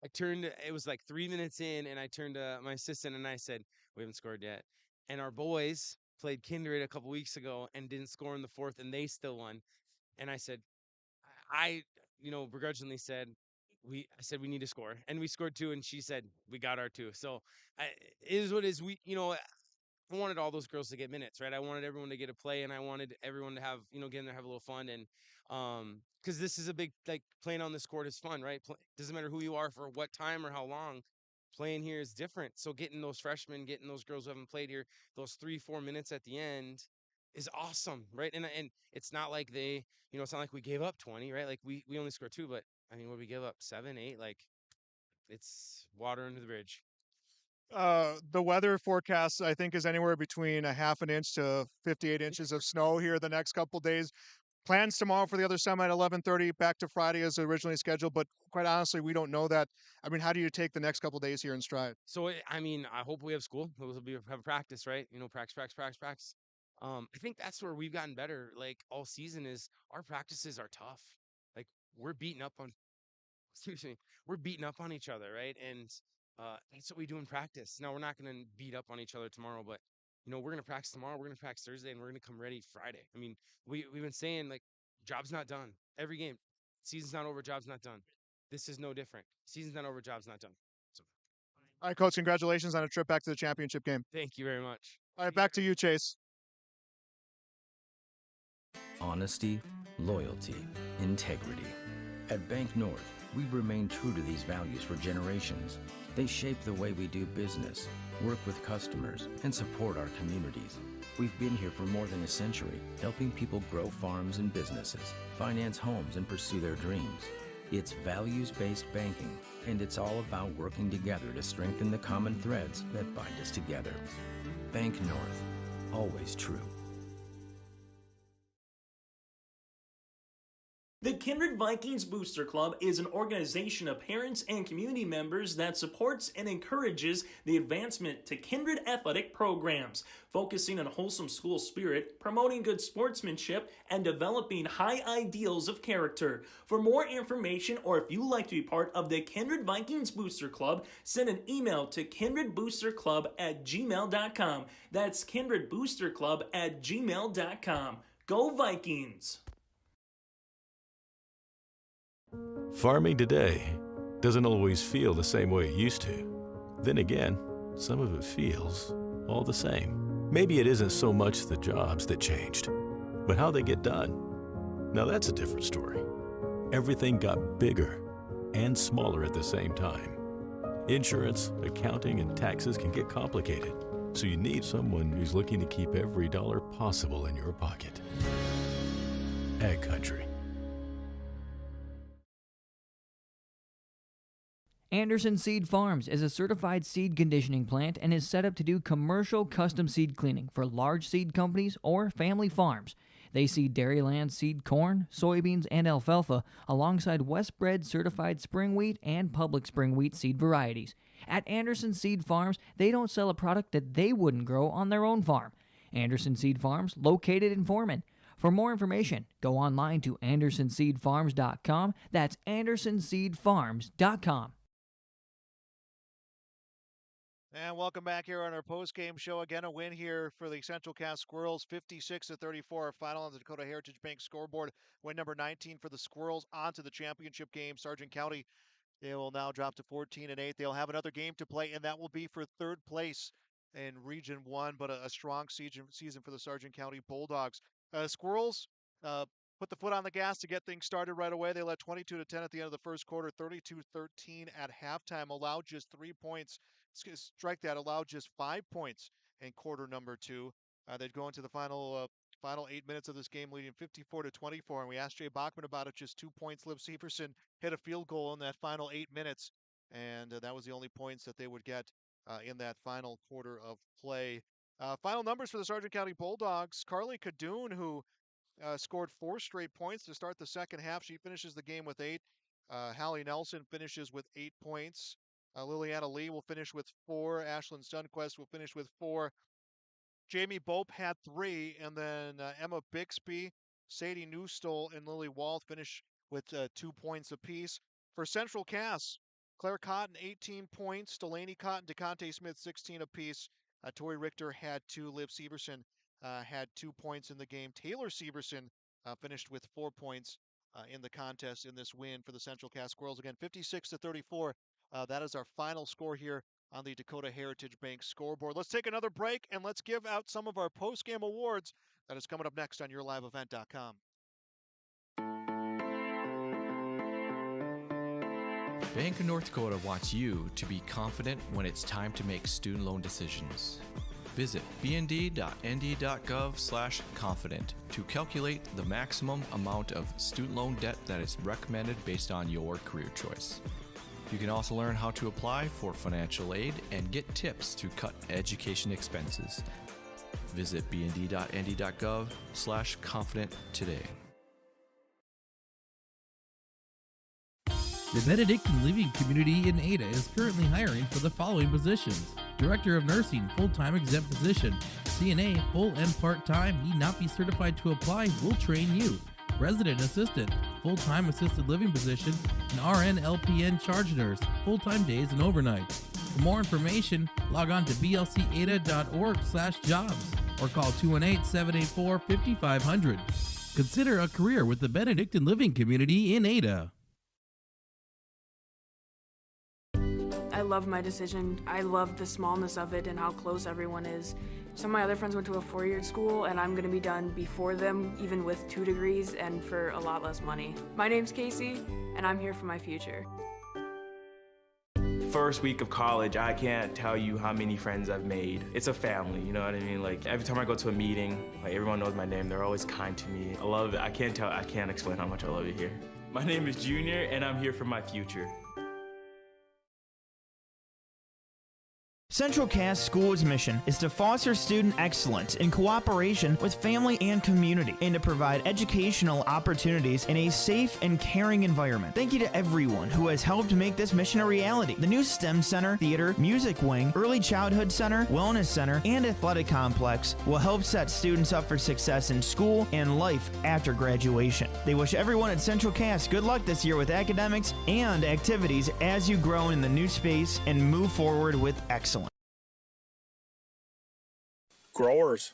it was like 3 minutes in, and I turned to my assistant and I said, "We haven't scored yet." And our boys played Kindred a couple weeks ago and didn't score in the fourth, and they still won. And I said, begrudgingly said, I said we need to score, and we scored 2, and she said we got our 2. So it is what it is. I wanted all those girls to get minutes, right? I wanted everyone to get a play, and I wanted everyone to have, get in there, have a little fun. And because this is a big, like, playing on this court is fun, right? Doesn't matter who you are for what time or how long, playing here is different. So getting those freshmen, getting those girls who haven't played here, those 3-4 minutes at the end is awesome, right? And it's not like it's not like we gave up 20, right? Like we only scored 2, but I mean, what we give up 7, 8, like it's water under the bridge. The weather forecast, I think, is anywhere between a half an inch to 58 inches of snow here the next couple days. Plans tomorrow for the other semi at 11:30, back to Friday as originally scheduled. But quite honestly, we don't know that. I mean, how do you take the next couple days here in stride? So, I hope we have school. We'll have practice, right? Practice. I think that's where we've gotten better, like, all season is our practices are tough. Like, we're beating up on excuse me, we're beating up on each other, right? And that's what we do in practice. Now, we're not going to beat up on each other tomorrow, but we're going to practice tomorrow, we're going to practice Thursday, and we're going to come ready Friday. I mean, we've been saying, like, job's not done. Every game, season's not over, job's not done. This is no different. Season's not over, job's not done. So, All right, Coach, congratulations on a trip back to the championship game. thank you very much. All right, back to you, Chase. Honesty, loyalty, integrity. At Bank North, we've remained true to these values for generations. They shape the way we do business, work with customers, and support our communities. We've been here for more than a century, helping people grow farms and businesses, finance homes, and pursue their dreams. It's values-based banking, and it's all about working together to strengthen the common threads that bind us together. Bank North, always true. The Kindred Vikings Booster Club is an organization of parents and community members that supports and encourages the advancement to Kindred athletic programs, focusing on wholesome school spirit, promoting good sportsmanship, and developing high ideals of character. For more information, or if you'd like to be part of the Kindred Vikings Booster Club, send an email to kindredboosterclub@gmail.com. That's kindredboosterclub@gmail.com. Go Vikings! Farming today doesn't always feel the same way it used to. Then again, some of it feels all the same. Maybe it isn't so much the jobs that changed, but how they get done. Now that's a different story. Everything got bigger and smaller at the same time. Insurance, accounting, and taxes can get complicated, so you need someone who's looking to keep every dollar possible in your pocket. Ag Country. Anderson Seed Farms is a certified seed conditioning plant and is set up to do commercial custom seed cleaning for large seed companies or family farms. They seed Dairyland seed corn, soybeans, and alfalfa alongside Westbred certified spring wheat and public spring wheat seed varieties. At Anderson Seed Farms, they don't sell a product that they wouldn't grow on their own farm. Anderson Seed Farms, located in Foreman. For more information, go online to andersonseedfarms.com. That's andersonseedfarms.com. And welcome back here on our post-game show. Again, a win here for the Central Cass Squirrels, 56-34, final on the Dakota Heritage Bank scoreboard. Win number 19 for the Squirrels on to the championship game. Sargent County, they will now drop to 14-8. They'll have another game to play, and that will be for third place in Region 1, but a strong season for the Sargent County Bulldogs. Squirrels put the foot on the gas to get things started right away. They led 22-10 at the end of the first quarter, 32-13 at halftime, allowed just 3 points. Strike that, allowed just 5 points in quarter number 2. They'd go into the final 8 minutes of this game, leading 54-24. And we asked Jay Bachman about it. Just 2 points. Liv Severson hit a field goal in that final 8 minutes, and that was the only points that they would get in that final quarter of play. Final numbers for the Sargent County Bulldogs. Carly Cadoon, who scored 4 straight points to start the second half. She finishes the game with 8. Hallie Nelson finishes with 8 points. Liliana Lee will finish with 4. Ashlyn Stunquist will finish with 4. Jamie Bope had 3. And then Emma Bixby, Sadie Newstole, and Lily Wall finish with 2 points apiece. For Central Cass, Claire Cotton, 18 points. Delaney Cotton, DeConte Smith, 16 apiece. Tori Richter had 2. Liv Severson had 2 points in the game. Taylor Severson finished with 4 points in the contest in this win for the Central Cass Squirrels. Again, 56-34. That is our final score here on the Dakota Heritage Bank scoreboard. Let's take another break and let's give out some of our post-game awards. That is coming up next on YourLiveEvent.com. Bank of North Dakota wants you to be confident when it's time to make student loan decisions. Visit bnd.nd.gov/confident to calculate the maximum amount of student loan debt that is recommended based on your career choice. You can also learn how to apply for financial aid and get tips to cut education expenses. Visit bnd.nd.gov/confident today. The Benedictine Living Community in Ada is currently hiring for the following positions: Director of Nursing, full-time exempt position; CNA, full and part-time, need not be certified to apply, will train you; Resident Assistant, full-time assisted living position; and RN LPN charge nurse, full-time days and overnight. For more information, log on to blcada.org/jobs or call 218-784-5500. Consider a career with the Benedictine Living Community in Ada. I love my decision. I love the smallness of it and how close everyone is. Some of my other friends went to a 4-year school and I'm gonna be done before them, even with 2 degrees and for a lot less money. My name's Casey and I'm here for my future. First week of college, I can't tell you how many friends I've made. It's a family, you know what I mean? Like every time I go to a meeting, like everyone knows my name. They're always kind to me. I love it. I can't explain how much I love it here. My name is Junior and I'm here for my future. Central Cass School's mission is to foster student excellence in cooperation with family and community and to provide educational opportunities in a safe and caring environment. Thank you to everyone who has helped make this mission a reality. The new STEM Center, Theater, Music Wing, Early Childhood Center, Wellness Center, and Athletic Complex will help set students up for success in school and life after graduation. They wish everyone at Central Cass good luck this year with academics and activities as you grow in the new space and move forward with excellence. Growers,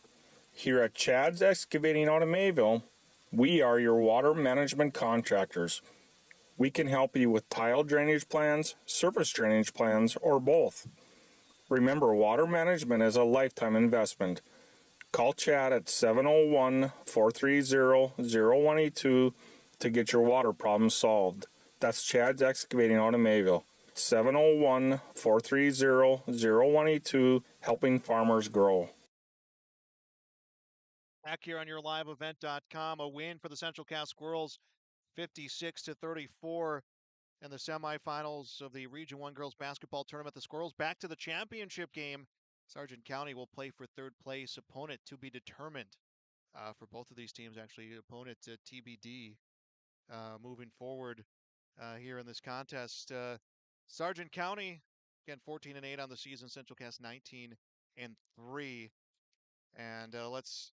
here at Chad's Excavating out of Mayville, we are your water management contractors. We can help you with tile drainage plans, surface drainage plans, or both. Remember, water management is a lifetime investment. Call Chad at 701-430-0182 to get your water problems solved. That's Chad's Excavating out of Mayville. 701-430-0182, helping farmers grow. Back here on YourLiveEvent.com, a win for the Central Cass Squirrels, 56-34 in the semifinals of the Region 1 Girls Basketball Tournament. The Squirrels back to the championship game. Sargent County will play for third place. Opponent to be determined for both of these teams, actually. Opponent TBD moving forward here in this contest. Sargent County, again, 14-8 on the season. Central Cass 19-3. And let's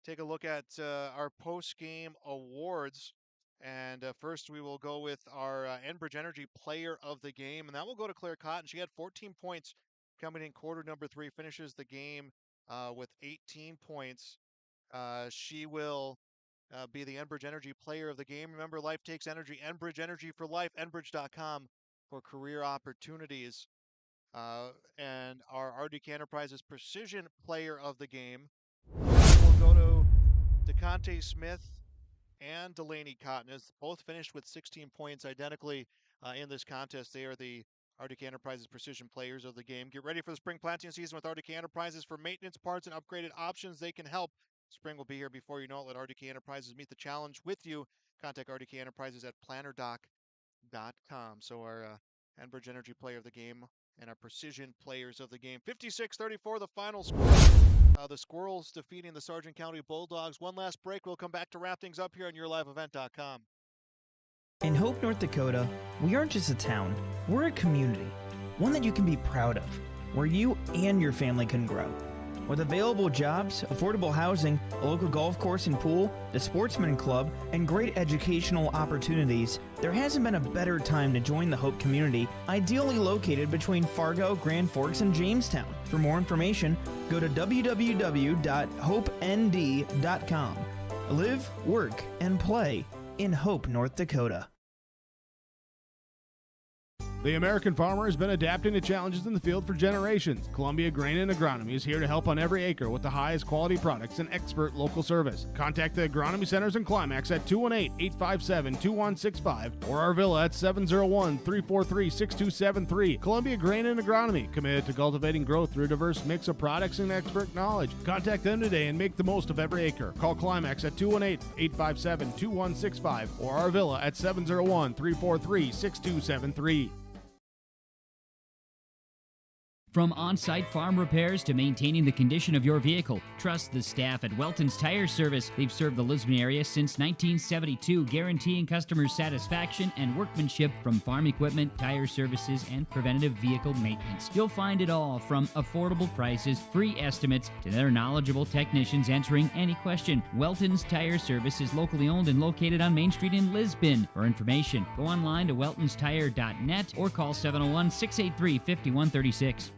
take a look at our post-game awards. And first we will go with our Enbridge Energy Player of the Game, and that will go to Claire Cotton. She had 14 points coming in quarter number 3, finishes the game with 18 points. She will be the Enbridge Energy Player of the Game. Remember, life takes energy. Enbridge Energy for life. Enbridge.com for career opportunities. And our RDK Enterprises Precision Player of the Game will go to DeConte Smith and Delaney Cotton, as both finished with 16 points identically in this contest. They are the RDK Enterprises Precision Players of the Game. Get ready for the spring planting season with RDK Enterprises. For maintenance, parts, and upgraded options, they can help. Spring will be here before you know it. Let RDK Enterprises meet the challenge with you. Contact RDK Enterprises at plannerdoc.com. So our Enbridge Energy Player of the Game and our precision players of the game. 56-34, the final score. The Squirrels defeating the Sargent County Bulldogs. One last break. We'll come back to wrap things up here on YourLiveEvent.com. In Hope, North Dakota, we aren't just a town, we're a community, one that you can be proud of, where you and your family can grow. With available jobs, affordable housing, a local golf course and pool, the Sportsman Club, and great educational opportunities, there hasn't been a better time to join the Hope community, ideally located between Fargo, Grand Forks, and Jamestown. For more information, go to www.hopend.com. Live, work, and play in Hope, North Dakota. The American farmer has been adapting to challenges in the field for generations. Columbia Grain and Agronomy is here to help on every acre with the highest quality products and expert local service. Contact the Agronomy Centers in Climax at 218-857-2165 or Arvilla at 701-343-6273. Columbia Grain and Agronomy, committed to cultivating growth through a diverse mix of products and expert knowledge. Contact them today and make the most of every acre. Call Climax at 218-857-2165 or Arvilla at 701-343-6273. From on-site farm repairs to maintaining the condition of your vehicle, trust the staff at Welton's Tire Service. They've served the Lisbon area since 1972, guaranteeing customer satisfaction and workmanship from farm equipment, tire services, and preventative vehicle maintenance. You'll find it all from affordable prices, free estimates, to their knowledgeable technicians answering any question. Welton's Tire Service is locally owned and located on Main Street in Lisbon. For information, go online to weltonstire.net or call 701-683-5136.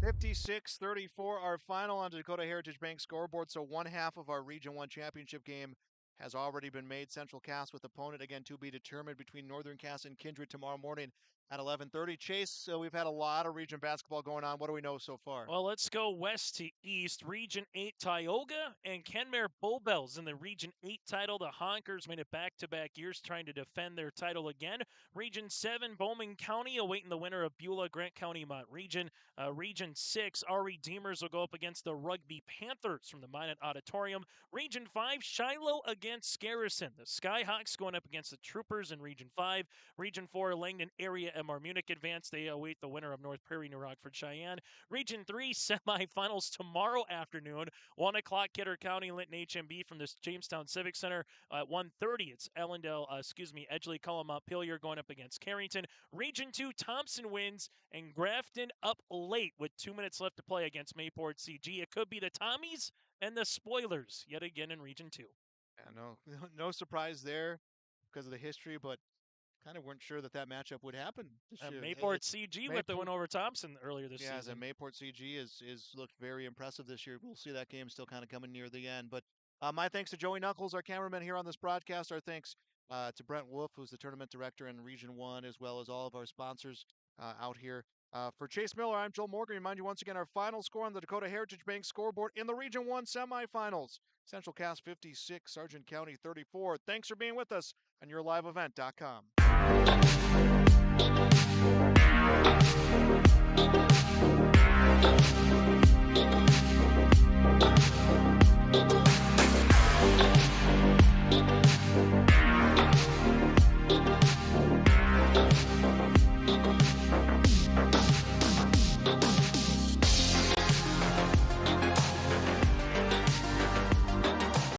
56-34, our final on the Dakota Heritage Bank scoreboard. So one half of our Region 1 championship game has already been made. Central Cass with opponent again to be determined between Northern Cass and Kindred tomorrow morning at 11:30. Chase, so we've had a lot of region basketball going on. What do we know so far? Well, let's go west to east. Region 8 Tioga and Kenmare Bullbells in the Region 8 title. The Honkers made it back-to-back years trying to defend their title again. Region 7 Bowman County awaiting the winner of Beulah Grant County Mont Region. Region 6 our Redeemers will go up against the Rugby Panthers from the Minot Auditorium. Region 5 Shiloh against Garrison. The Skyhawks going up against the Troopers in Region 5. Region 4 Langdon Area MR Munich advance. They await the winner of North Prairie, New Rockford, Cheyenne. Region 3 semifinals tomorrow afternoon. 1 o'clock Kidder County, Linton HMB from the Jamestown Civic Center. At 1:30 it's Edgeley Cullum Montpelier going up against Carrington. Region 2 Thompson wins and Grafton up late with 2 minutes left to play against Mayport CG. It could be the Tommies and the Spoilers yet again in Region 2. Yeah, no surprise there because of the history, but kind of weren't sure that matchup would happen this year. Mayport CG with the win over Thompson earlier this season. Yeah, Mayport CG is looked very impressive this year. We'll see that game still kind of coming near the end. But my thanks to Joey Knuckles, our cameraman here on this broadcast. Our thanks to Brent Wolf, who's the tournament director in Region 1, as well as all of our sponsors out here. For Chase Miller, I'm Joel Morgan. Remind you once again our final score on the Dakota Heritage Bank scoreboard in the Region 1 semifinals. Central Cass 56, Sargent County 34. Thanks for being with us on YourLiveEvent.com.